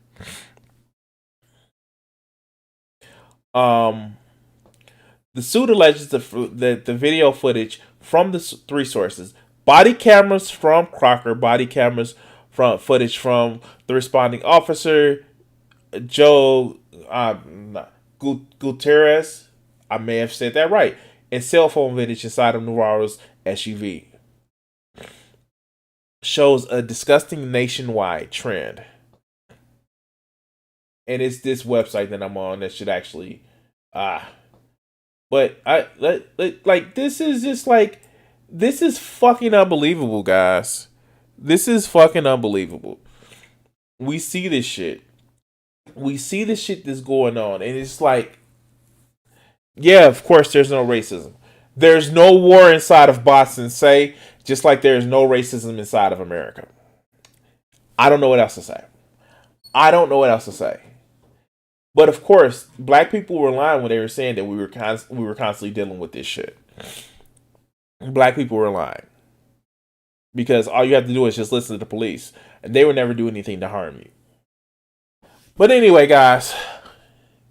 The suit alleges that the video footage from the three sources: body cameras from Crocker, body cameras from footage from the responding officer, Joe Gutierrez. I may have said that right. And cell phone footage inside of Navarro's SUV shows a disgusting nationwide trend. And it's this website that I'm on that should actually but this is just like, this is fucking unbelievable, guys. This is fucking unbelievable. We see this shit. We see the shit that's going on, and it's like, yeah, of course there's no racism. There's no war inside of Boston, say, just like there's no racism inside of America. I don't know what else to say. But of course, black people were lying when they were saying that we were constantly dealing with this shit. Black people were lying. Because all you have to do is just listen to the police, and they would never do anything to harm you. But anyway, guys,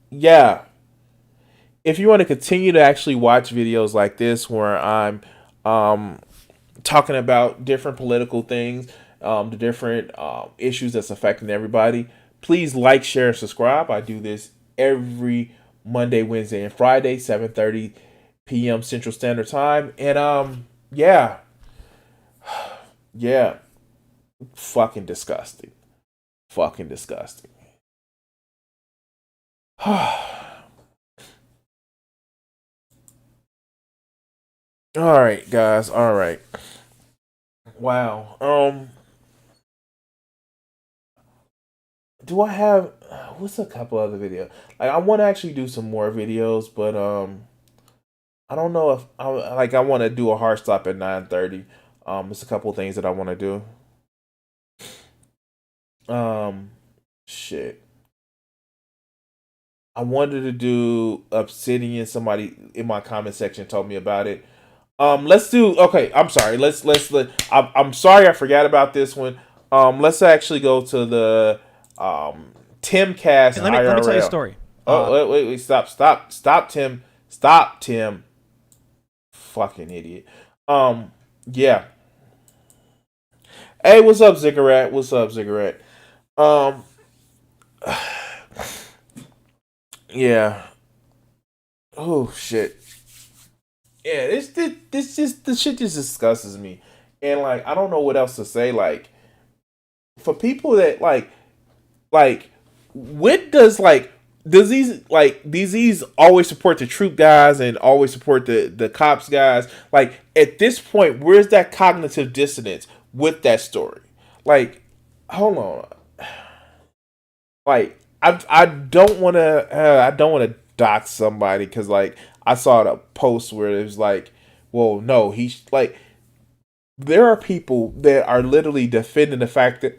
yeah. If you want to continue to actually watch videos like this where I'm talking about different political things, the different issues that's affecting everybody, please like, share, and subscribe. I do this every Monday, Wednesday, and Friday, 7:30 p.m. Central Standard Time. And yeah. Yeah. Fucking disgusting. Fucking disgusting. All right, guys. All right. Wow. Do I have what's a couple other videos? Like, I want to actually do some more videos, but I don't know if I want to do a hard stop at 9:30. There's a couple things that I want to do. Shit. I wanted to do Obsidian. Somebody in my comment section told me about it. Let's do. Okay, I'm sorry. I'm sorry I forgot about this one. Let's actually go to the Timcast. Hey, let me tell you a story. Oh, wait, stop, Tim. Fucking idiot. Yeah. Hey, what's up, Ziggurat? Yeah. Oh shit. Yeah, this shit just disgustes me, and like, I don't know what else to say. Like, for people that like, when does these always support the troop guys and always support the cops guys? Like, at this point, where's that cognitive dissonance with that story? Like, hold on. Like, I don't want to dox somebody, because like, I saw a post where it was like, well, no, he's like, there are people that are literally defending the fact that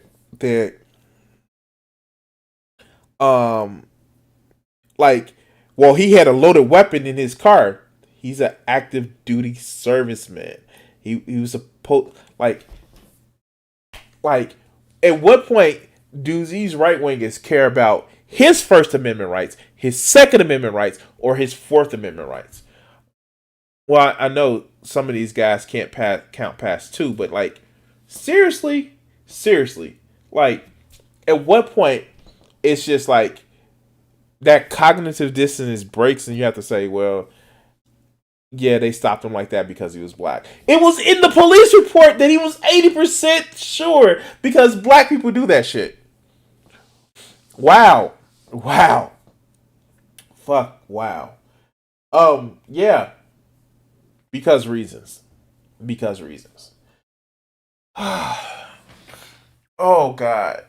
like, well, he had a loaded weapon in his car. He's an active duty serviceman. He was supposed, like, at what point do these right wingers care about his First Amendment rights, his Second Amendment rights, or his Fourth Amendment rights? Well, I know some of these guys can't count past two, but like, seriously, like, at what point it's just like that cognitive dissonance breaks, and you have to say, well, yeah, they stopped him like that because he was black. It was in the police report that he was 80% sure, because black people do that shit. Wow. Fuck, wow. Yeah. Because reasons. Oh, God.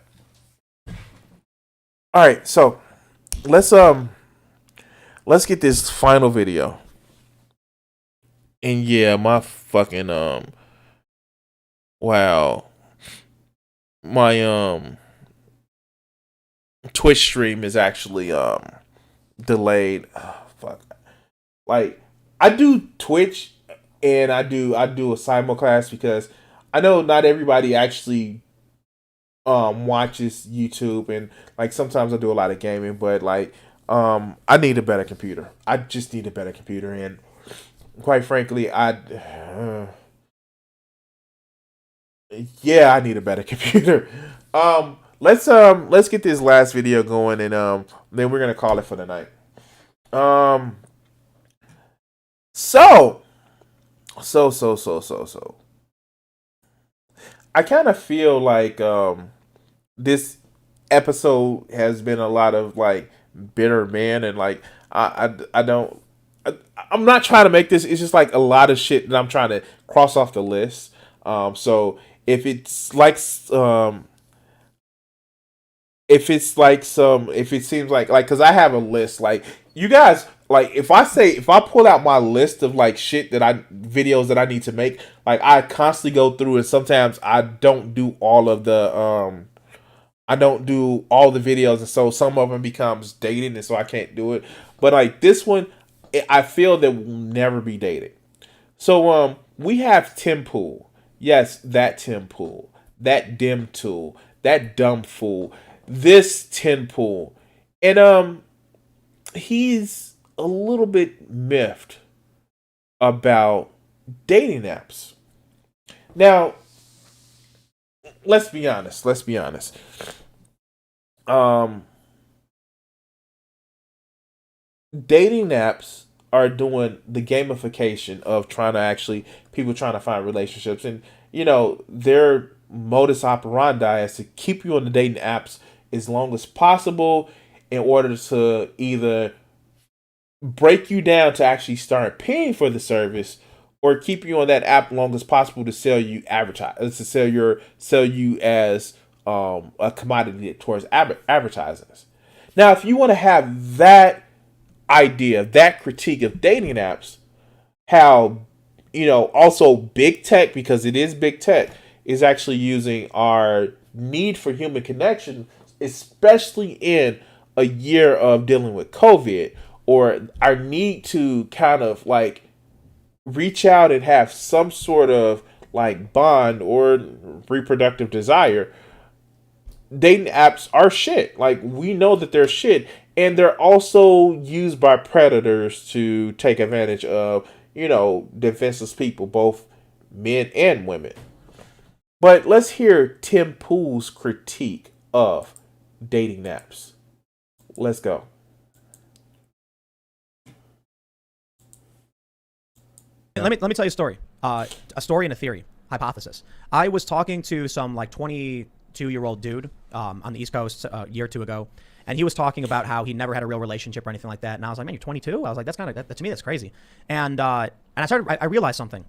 All right, so let's get this final video. And yeah, my fucking wow. My Twitch stream is actually delayed. Oh, fuck. Like I do Twitch and I do a simulcast because I know not everybody actually watches YouTube, and like sometimes I do a lot of gaming, but like I need a better computer. I just need a better computer, and quite frankly, yeah, I need a better computer. Let's get this last video going, and then we're gonna call it for the night. So I kind of feel like this episode has been a lot of like bitter men, and like I'm not trying to make this. It's just like a lot of shit that I'm trying to cross off the list. So if it seems like because I have a list, like you guys, like if I pull out my list of like shit videos that I need to make, like I constantly go through, and sometimes I don't do all the videos, and so some of them becomes dated, and so I can't do it. But like this one, I feel that will never be dated. So we have Tim Pool. Yes, that Tim Pool. That dim tool. That dumb fool. This Tim Pool. And he's a little bit miffed about dating apps. Now, let's be honest. Dating apps are doing the gamification of people trying to find relationships, and you know their modus operandi is to keep you on the dating apps as long as possible in order to either break you down to actually start paying for the service, or keep you on that app long as possible to sell you sell you as a commodity towards advertisers. Now, if you want to have that idea, that critique of dating apps, how also big tech, because it is big tech, is actually using our need for human connection, especially in a year of dealing with COVID, or our need to kind of like reach out and have some sort of like bond or reproductive desire. Dating apps are shit. Like, we know that they're shit, and they're also used by predators to take advantage of, defenseless people, both men and women. But let's hear Tim Pool's critique of dating apps. Let's go. Let me tell you a story. A story and a theory, hypothesis. I was talking to some like 22-year-old dude on the East Coast a year or two ago, and he was talking about how he never had a real relationship or anything like that. And I was like, man, you're 22? I was like, that's kind of, to me, that's crazy. And I realized something.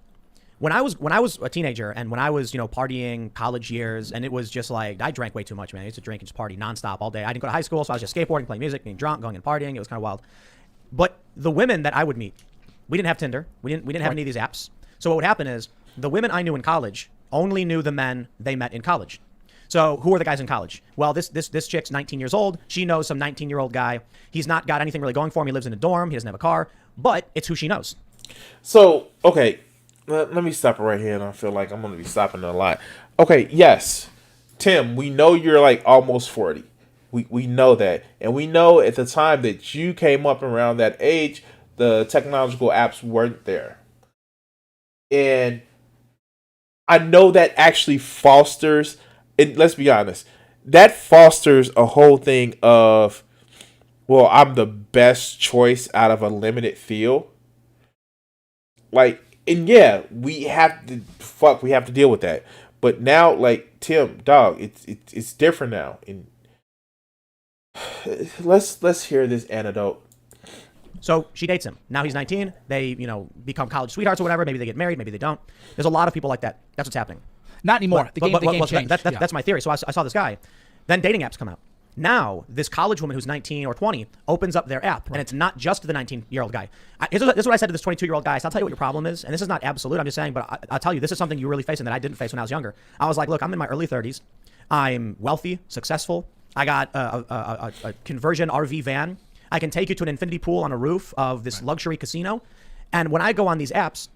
When I was a teenager, and when I was, partying college years, and it was just like, I drank way too much, man. I used to drink and just party nonstop all day. I didn't go to high school, so I was just skateboarding, playing music, being drunk, going and partying. It was kind of wild. But the women that I would meet, we didn't have Tinder. We didn't have any of these apps. So what would happen is the women I knew in college only knew the men they met in college. So who are the guys in college? Well, this chick's 19 years old. She knows some 19-year-old guy. He's not got anything really going for him. He lives in a dorm. He doesn't have a car, but it's who she knows. So, okay, let me stop it right here, and I feel like I'm going to be stopping a lot. Okay, yes, Tim, we know you're like almost 40. We know that. And we know at the time that you came up around that age, the technological apps weren't there. And I know that actually fosters, and let's be honest, that fosters a whole thing of, well, I'm the best choice out of a limited field. Like, and yeah, we have to deal with that. But now, like, Tim, dog, it's different now. And let's hear this anecdote. So she dates him. Now he's 19. They, become college sweethearts or whatever. Maybe they get married. Maybe they don't. There's a lot of people like that. That's what's happening. Not anymore. The game changed. That's my theory. So I saw this guy. Then dating apps come out. Now, this college woman who's 19 or 20 opens up their app, and it's not just the 19-year-old guy. This is what I said to this 22-year-old guy. So I'll tell you what your problem is, and this is not absolute. I'm just saying, but I'll tell you, this is something you really face and that I didn't face when I was younger. I was like, look, I'm in my early 30s. I'm wealthy, successful. I got a conversion RV van. I can take you to an infinity pool on a roof of this luxury casino. And when I go on these apps,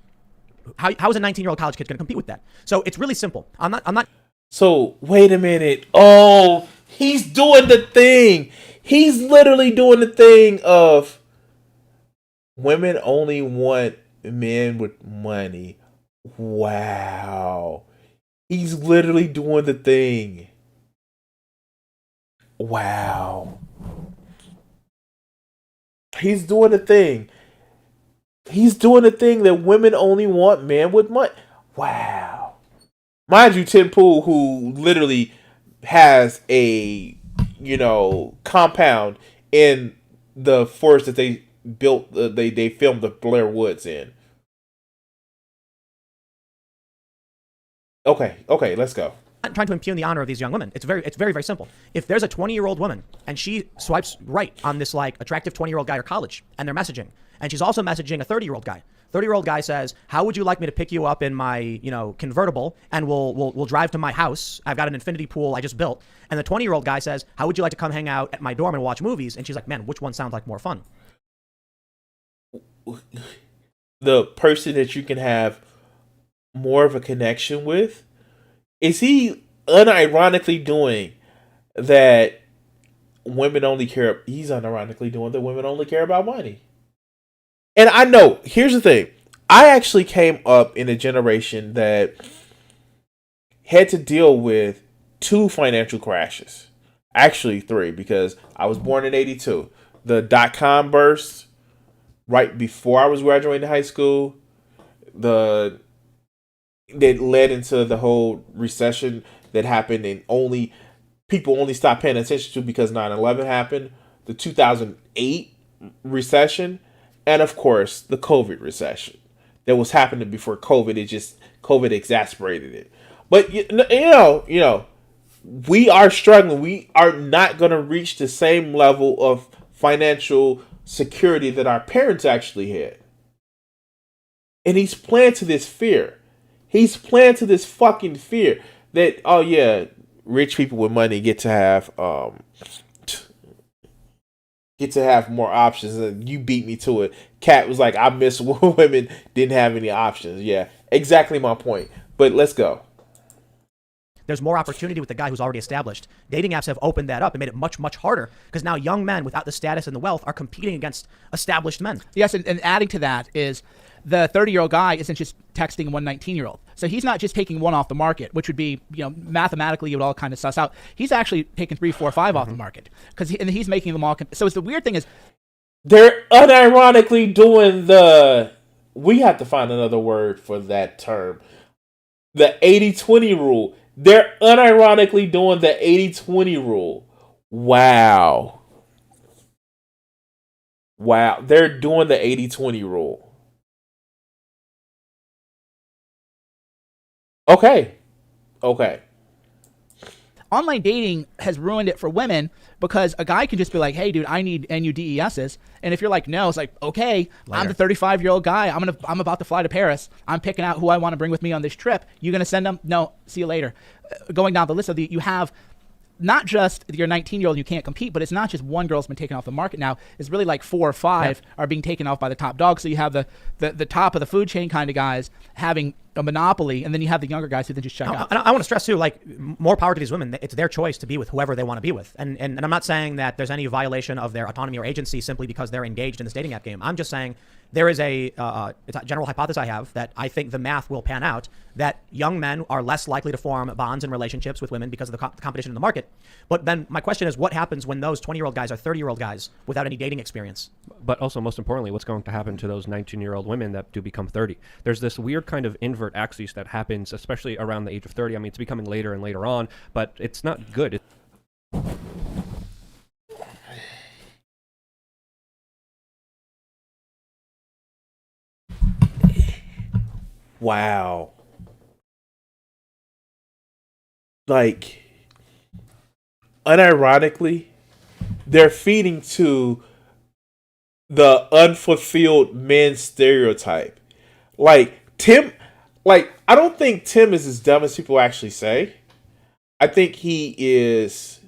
how is a 19-year-old college kid going to compete with that? So it's really simple. I'm not. So wait a minute. Oh, he's doing the thing. He's literally doing the thing of women only want men with money. Wow. He's literally doing the thing. Wow. He's doing the thing. He's doing the thing that women only want men with money. Wow. Mind you, Tim Pool, who literally has a, compound in the forest that they built, they filmed the Blair Woods in. Okay, let's go. I'm not trying to impugn the honor of these young women. It's very, very simple. If there's a 20-year-old woman and she swipes right on this like attractive 20-year-old guy or college, and they're messaging, and she's also messaging a 30-year-old guy. 30-year-old guy says, "How would you like me to pick you up in my, convertible, and we'll drive to my house? I've got an infinity pool I just built." And the 20-year-old guy says, "How would you like to come hang out at my dorm and watch movies?" And she's like, "Man, which one sounds like more fun?" The person that you can have more of a connection with, is he unironically doing that? Women only care. He's unironically doing that women only care about money. And I know, here's the thing. I actually came up in a generation that had to deal with 2 financial crashes. Actually 3, because I was born in 82. The dot-com burst right before I was graduating high school. That led into the whole recession that happened, and people only stopped paying attention to because 9/11 happened. The 2008 recession. And of course, the COVID recession that was happening before COVID. COVID exacerbated it. But we are struggling. We are not going to reach the same level of financial security that our parents actually had. And he's playing to this fear. He's playing to this fucking fear that, oh yeah, rich people with money get to have more options, and you beat me to it. Kat was like, I miss women didn't have any options. Yeah, exactly my point. But let's go. There's more opportunity with the guy who's already established. Dating apps have opened that up and made it much, much harder because now young men without the status and the wealth are competing against established men. Yes, and adding to that is the 30-year-old guy isn't just texting one 19-year-old. So he's not just taking one off the market, which would be, mathematically you would all kind of suss out. He's actually taking 3, 4, 5 off the market because he's making them all. So it's the weird thing is they're unironically doing we have to find another word for that term. The 80-20 rule. They're unironically doing the 80-20 rule. Wow. They're doing the 80-20 rule. Okay. Online dating has ruined it for women because a guy can just be like, "Hey, dude, I need NUDESs," and if you're like, "No," it's like, "Okay, I'm the 35-year-old guy. I'm about to fly to Paris. I'm picking out who I want to bring with me on this trip. You gonna send them? No. See you later." Going down the list of you have not just your 19-year-old you can't compete, but it's not just one girl's been taken off the market now. It's really like 4 or 5 are being taken off by the top dog. So you have the top of the food chain kind of guys having a monopoly, and then you have the younger guys who then just check out. I want to stress too, like, more power to these women. It's their choice to be with whoever they want to be with. And I'm not saying that there's any violation of their autonomy or agency simply because they're engaged in this dating app game. I'm just saying there is it's a general hypothesis I have that I think the math will pan out that young men are less likely to form bonds and relationships with women because of the competition in the market. But then my question is, what happens when those 20-year-old guys are 30-year-old guys without any dating experience? But also, most importantly, what's going to happen to those 19-year-old women that do become 30? There's this weird kind of invert axis that happens, especially around the age of 30. I mean, it's becoming later and later on, but it's not good. Wow. Like, unironically, they're feeding to the unfulfilled men stereotype. Like Tim, like I don't think Tim is as dumb as people actually say. I think he is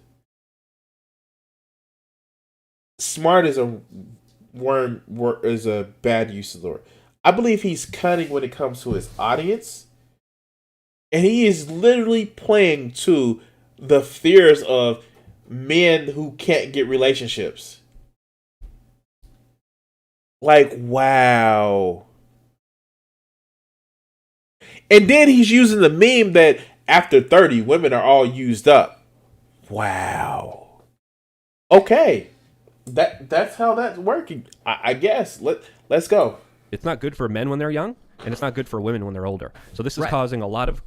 smart as a worm is a bad use of the word. I believe he's cunning when it comes to his audience. And he is literally playing to the fears of men who can't get relationships. Like, wow. And then he's using the meme that after 30, women are all used up. Wow. Okay. That's how that's working. I guess. Let's go. It's not good for men when they're young, and it's not good for women when they're older. So this is causing a lot of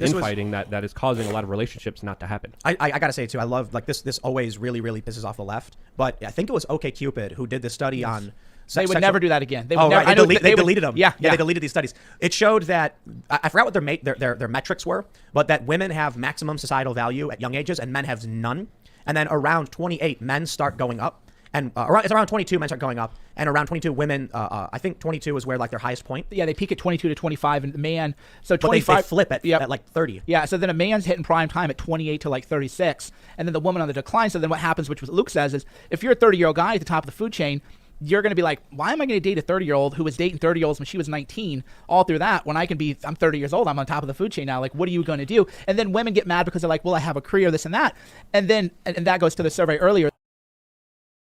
infighting that is causing a lot of relationships not to happen. I gotta say too, I love like this. This always really pisses off the left. But I think it was OkCupid who did this study on. They would never do that again. They would never, right. They deleted them. Yeah, they deleted these studies. It showed that I forgot what their metrics were, but that women have maximum societal value at young ages and men have none. And then around 28, men start going up. And it's around 22, men start going up. And around 22, women, I think 22 is where like their highest point. Yeah, they peak at 22 to 25. And the man, so 25. But they flip at like 30. Yeah, so then a man's hitting prime time at 28 to like 36. And then the woman on the decline. So then what happens, which what Luke says, is if you're a 30-year-old guy at the top of the food chain, you're going to be like, why am I going to date a 30-year-old who was dating 30-year-olds when she was 19 all through that when I'm 30 years old, I'm on top of the food chain now. Like, what are you going to do? And then women get mad because they're like, well, I have a career, this and that. And then, and that goes to the survey earlier.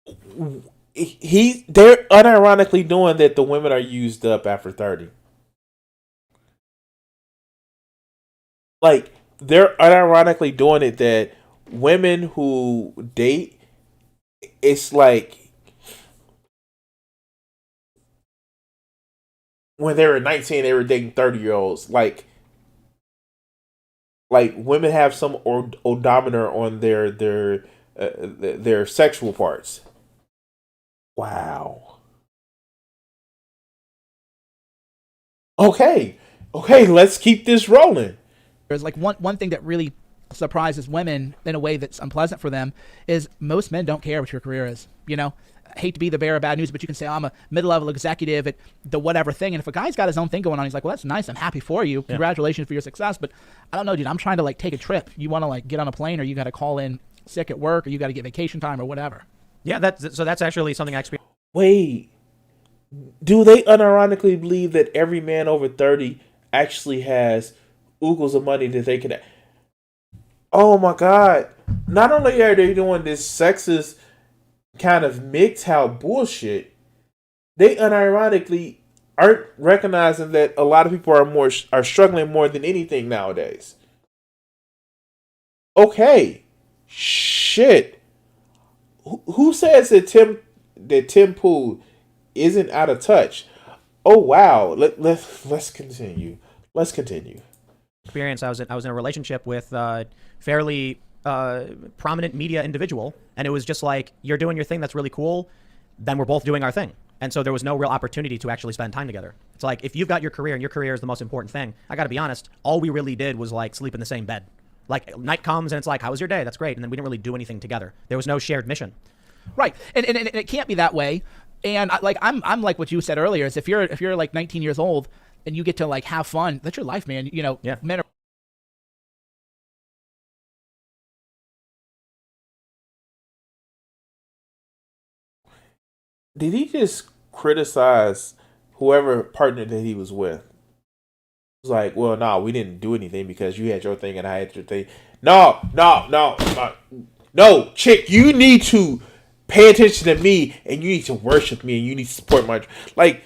They're unironically doing that the women are used up after 30. Like, they're unironically doing it that women who date, it's like, when they were 19, they were dating 30-year-olds. Like women have some odometer on their sexual parts. Wow. Okay, let's keep this rolling. There's like one thing that really surprises women in a way that's unpleasant for them is most men don't care what your career is. You know, I hate to be the bearer of bad news, but you can say, oh, I'm a mid-level executive at the whatever thing. And if a guy's got his own thing going on, he's like, well, that's nice. I'm happy for you. Congratulations for your success. But I don't know, dude, I'm trying to like take a trip. You want to like get on a plane, or you got to call in sick at work, or you got to get vacation time or whatever. Yeah, that's actually something I experienced. Wait, do they unironically believe that every man over 30 actually has oogles of money that they can... Oh my God. Not only are they doing this sexist kind of MGTOW bullshit, they unironically aren't recognizing that a lot of people are struggling more than anything nowadays. Okay. Shit. Who says that Tim Pool isn't out of touch? Oh wow. Let's continue. Experience. I was in a relationship with a fairly prominent media individual, and it was just like, you're doing your thing, that's really cool, then we're both doing our thing. And so there was no real opportunity to actually spend time together. It's like, if you've got your career and your career is the most important thing, I gotta be honest, all we really did was like sleep in the same bed. Like, night comes and it's like, how was your day? That's great. And then we didn't really do anything together. There was no shared mission. Right. And it can't be that way. And I'm like what you said earlier, is if you're like 19 years old and you get to like have fun, that's your life, man. You know, men are... Did he just criticize whoever partner that he was with? It was like, well, no, we didn't do anything because you had your thing and I had your thing. No, chick, you need to pay attention to me and you need to worship me and you need to support my... Like,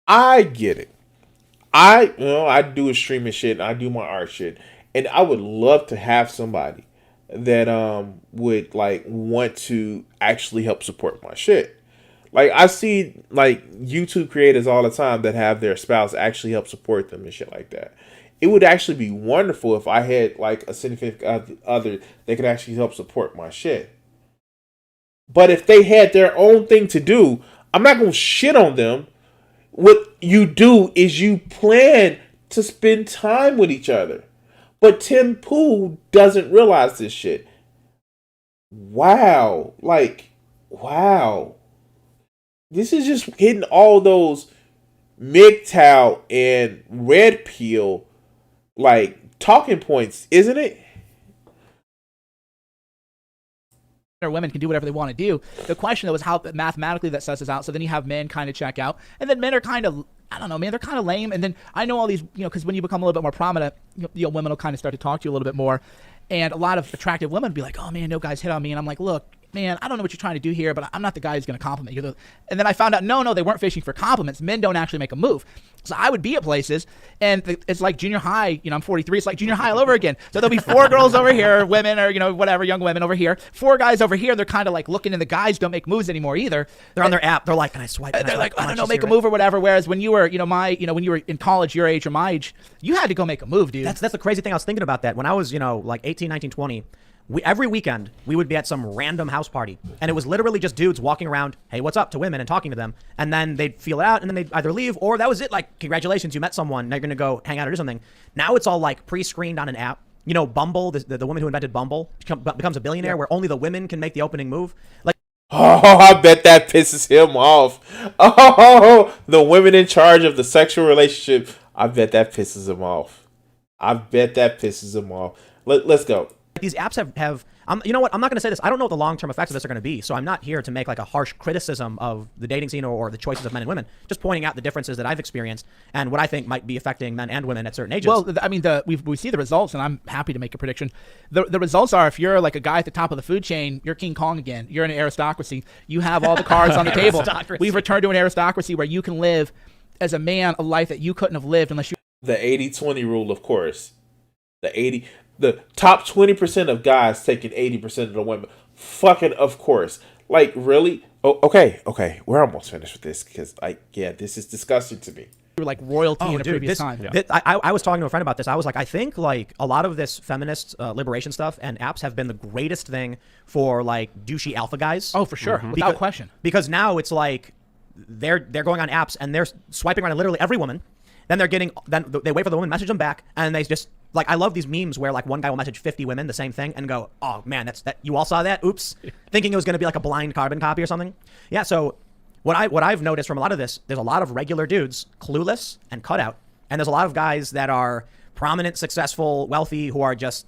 I get it. I do a streaming shit and I do my art shit. And I would love to have somebody that would like want to actually help support my shit. Like, I see like YouTube creators all the time that have their spouse actually help support them and shit like that. It would actually be wonderful if I had like a significant other that could actually help support my shit. But if they had their own thing to do, I'm not gonna shit on them what you do is you plan to spend time with each other. But Tim Pool doesn't realize this shit. Wow. Like, wow. This is just hitting all those MGTOW and red pill, like, talking points, isn't it? Or women can do whatever they want to do. The question, though, is how mathematically that suss out. So then you have men kind of check out. And then men are kind of, I don't know, man, they're kind of lame. And then I know all these, because when you become a little bit more prominent, women will kind of start to talk to you a little bit more. And a lot of attractive women will be like, oh, man, no guys hit on me. And I'm like, look, man, I don't know what you're trying to do here, but I'm not the guy who's going to compliment you. And then I found out, no, they weren't fishing for compliments. Men don't actually make a move. So I would be at places, and it's like junior high. I'm 43. It's like junior high all over again. So there'll be 4 girls over here, women, or whatever, young women over here. 4 guys over here. They're kind of like looking, and the guys don't make moves anymore either. They're on their app. They're like, can I swipe? They're like, I don't know, make a move or whatever. Whereas when you were, when you were in college, your age or my age, you had to go make a move, dude. That's the crazy thing. I was thinking about that when I was, like 18, 19, 20. Every weekend, we would be at some random house party. And it was literally just dudes walking around, hey, what's up, to women and talking to them. And then they'd feel it out, and then they'd either leave, or that was it. Like, congratulations, you met someone. Now you're going to go hang out or do something. Now it's all like pre-screened on an app. Bumble, the woman who invented Bumble becomes a billionaire, where only the women can make the opening move. Like, oh, I bet that pisses him off. Oh, the women in charge of the sexual relationship. I bet that pisses him off. Let's go. These apps have you know what? I'm not going to say this. I don't know what the long-term effects of this are going to be. So I'm not here to make like a harsh criticism of the dating scene or the choices of men and women. Just pointing out the differences that I've experienced and what I think might be affecting men and women at certain ages. Well, I mean, we see the results, and I'm happy to make a prediction. The results are, if you're like a guy at the top of the food chain, you're King Kong again. You're in an aristocracy. You have all the cards on the table. We've returned to an aristocracy where you can live as a man a life that you couldn't have lived unless you. The 80-20 rule, of course. The top 20% of guys taking 80% of the women. Fucking of course. Like, really? Oh, okay. We're almost finished with this because, this is disgusting to me. You were like royalty in a previous time. I was talking to a friend about this. I was like, I think like a lot of this feminist liberation stuff and apps have been the greatest thing for like douchey alpha guys. Oh, for sure. Without question. Because now it's like they're going on apps and they're swiping around literally every woman. Then they wait for the woman, message them back, and they just, like, I love these memes where, like, one guy will message 50 women the same thing and go, oh, man, that's you all saw that? Oops. Thinking it was going to be, like, a blind carbon copy or something. Yeah, so what I've noticed from a lot of this, there's a lot of regular dudes, clueless and cut out, and there's a lot of guys that are prominent, successful, wealthy, who are just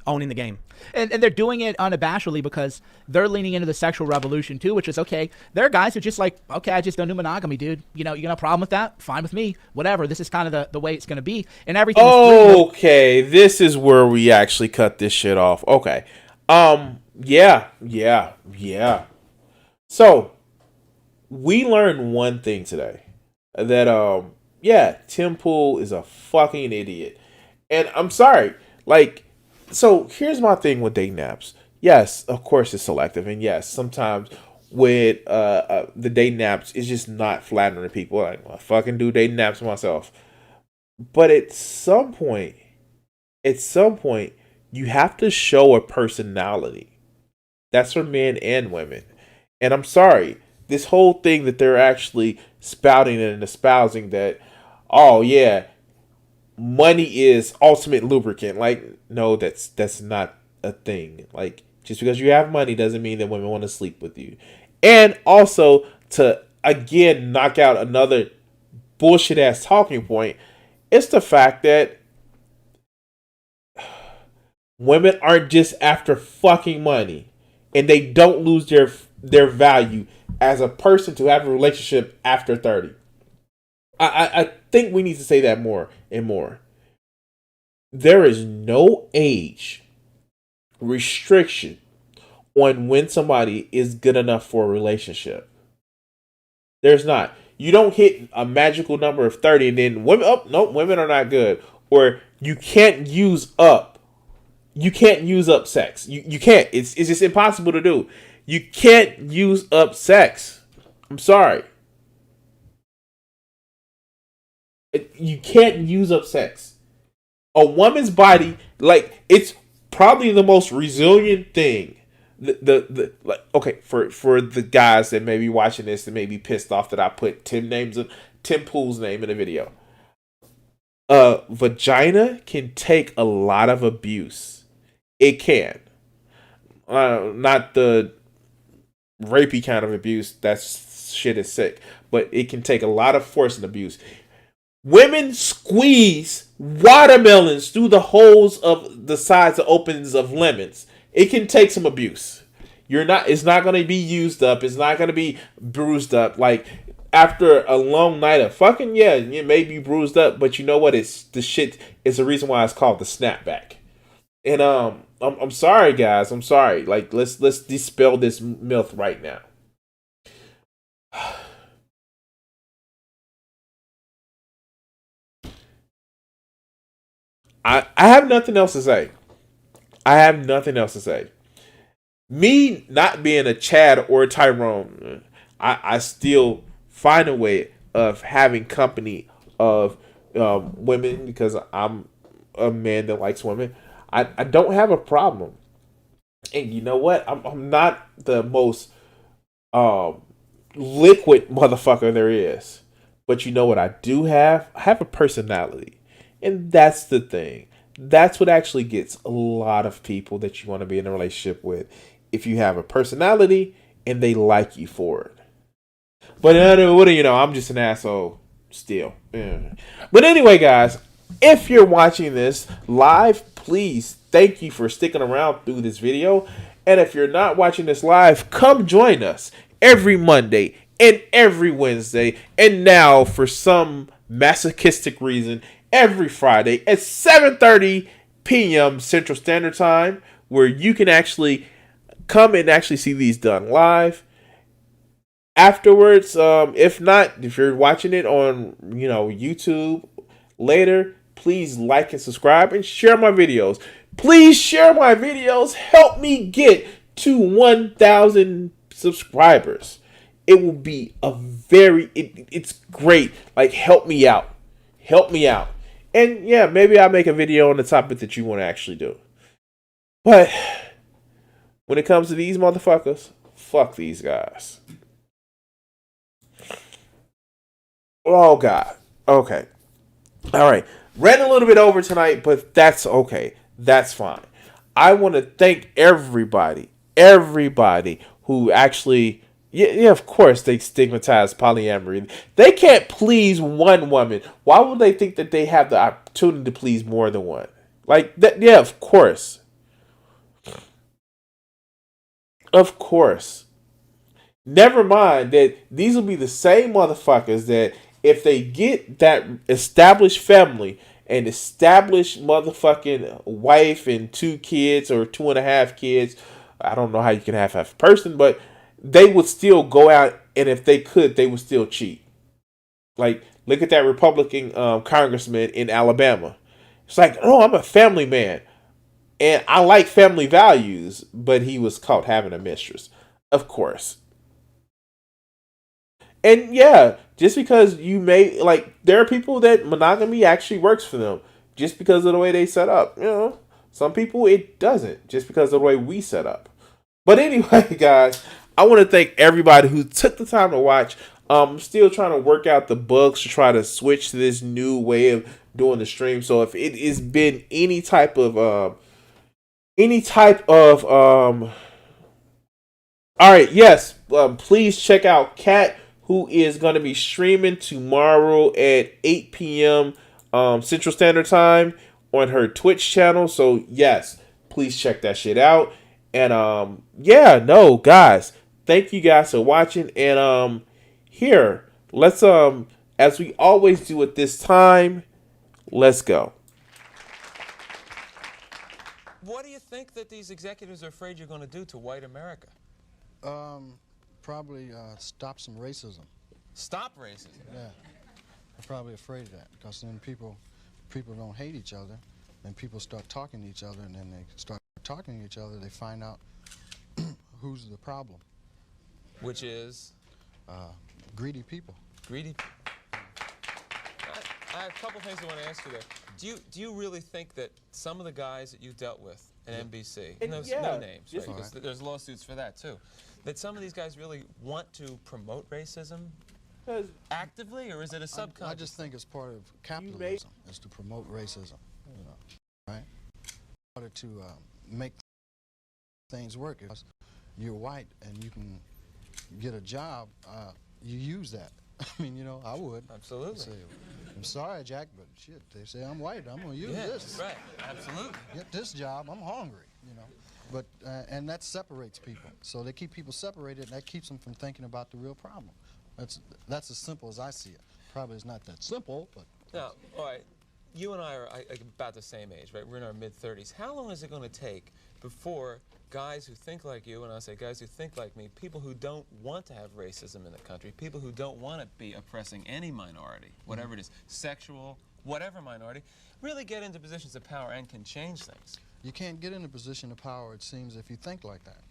owning the game. And they're doing it unabashedly because they're leaning into the sexual revolution too, which is okay. There are guys who just like, okay, I just don't do monogamy, dude. You got a problem with that? Fine with me. Whatever. This is kind of the way it's going to be. And everything. Okay, this is where we actually cut this shit off. Okay. Yeah. So, we learned one thing today. That, Tim Pool is a fucking idiot. And I'm sorry. Like, so here's my thing with dating apps. Yes, of course it's selective, and yes, sometimes with the dating apps, it's just not flattering people. Like, well, I fucking do dating apps myself. But at some point, you have to show a personality. That's for men and women. And I'm sorry, this whole thing that they're actually spouting and espousing that, oh yeah, money is ultimate lubricant. Like, no, that's not a thing. Like, just because you have money doesn't mean that women want to sleep with you. And also, to again knock out another bullshit ass talking point, it's the fact that women aren't just after fucking money, and they don't lose their value as a person to have a relationship after 30. I think we need to say that more and more. There is no age restriction on when somebody is good enough for a relationship. There's not. You don't hit a magical number of 30 and then women are not good. Or you can't use up sex. You can't. It's just impossible to do. You can't use up sex. I'm sorry. You can't use up sex. A woman's body, like, it's probably the most resilient thing Like, okay, for the guys that may be watching this and may be pissed off that I put Tim Pool's name in the video. Vagina can take a lot of abuse. It can. Not the rapey kind of abuse. That shit is sick. But it can take a lot of force and abuse. Women squeeze watermelons through the holes of the sides of openings of lemons. It can take some abuse. It's not going to be used up. It's not going to be bruised up. Like, after a long night of fucking, yeah, it may be bruised up, but you know what? It's the shit. It's the reason why it's called the snapback. And I'm sorry, guys. I'm sorry. Like, let's dispel this myth right now. I have nothing else to say. Me not being a Chad or a Tyrone, I still find a way of having company of women because I'm a man that likes women. I don't have a problem. And you know what? I'm not the most liquid motherfucker there is. But you know what I do have? I have a personality. And that's the thing. That's what actually gets a lot of people that you want to be in a relationship with. If you have a personality and they like you for it. But what do you know? I'm just an asshole still. Yeah. But anyway, guys, if you're watching this live, please thank you for sticking around through this video. And if you're not watching this live, come join us every Monday and every Wednesday. And now, for some masochistic reason, every Friday at 7:30 p.m. Central Standard Time, where you can actually come and actually see these done live. Afterwards, if you're watching it on, YouTube later, please like and subscribe and share my videos. Please share my videos. Help me get to 1,000 subscribers. It will be it's great. Like, help me out. Help me out. And yeah, maybe I'll make a video on the topic that you want to actually do. But when it comes to these motherfuckers, fuck these guys. Oh, God. Okay. All right. Ran a little bit over tonight, but that's okay. That's fine. I want to thank everybody who actually... Yeah, of course they stigmatize polyamory. They can't please one woman. Why would they think that they have the opportunity to please more than one? Like that, yeah, of course. Of course. Never mind that these will be the same motherfuckers that if they get that established family and established motherfucking wife and 2 kids or 2.5 kids, I don't know how you can have a person, but they would still go out, and if they could, they would still cheat. Like, look at that Republican congressman in Alabama. It's like, oh, I'm a family man, and I like family values, but he was caught having a mistress. Of course. And yeah, just because you may, like, there are people that monogamy actually works for them, just because of the way they set up. Some people it doesn't, just because of the way we set up. But anyway, guys, I want to thank everybody who took the time to watch. I'm still trying to work out the bugs to try to switch to this new way of doing the stream. So if it has been any type of all right, yes, please check out Kat, who is going to be streaming tomorrow at 8 p.m. Central Standard Time on her Twitch channel. So yes, please check that shit out. And yeah, no, guys, thank you guys for watching. And here, let's as we always do at this time, let's go. What do you think that these executives are afraid you're going to do to white America? Probably stop some racism. Stop racism? Yeah, I'm probably afraid of that, because then people don't hate each other, and people start talking to each other, and then they start talking to each other, they find out who's the problem. Which is? Greedy people. Greedy. I have a couple things I want to ask you there. Do you really think that some of the guys that you dealt with and NBC. And No, yeah, no names, right? just- Because there's lawsuits for that too. That some of these guys really want to promote racism actively, or is it a subconscious? I just think it's part of capitalism, is to promote racism, you know, right? In order to make things work, if you're white and you can get a job, you use that. I mean, you know, I would. Absolutely. Say, I'm sorry, Jack, but shit, they say I'm white. I'm going to use this. Right, absolutely. Get this job. I'm hungry, you know. But and that separates people. So they keep people separated, and that keeps them from thinking about the real problem. That's as simple as I see it. Probably it's not that simple, but. Now, all right, you and I are about the same age, right? We're in our mid-30s. How long is it going to take before guys who think like you, and I say guys who think like me, people who don't want to have racism in the country, people who don't want to be oppressing any minority, whatever it is, sexual, whatever minority, really get into positions of power and can change things? You can't get in a position of power, it seems, if you think like that.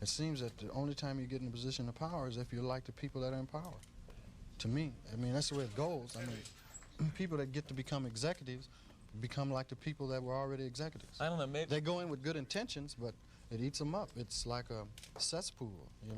It seems that the only time you get in a position of power is if you're like the people that are in power. To me, I mean, that's the way it goes. I mean, people that get to become executives become like the people that were already executives. I don't know, maybe... They go in with good intentions, but it eats them up. It's like a cesspool, you know?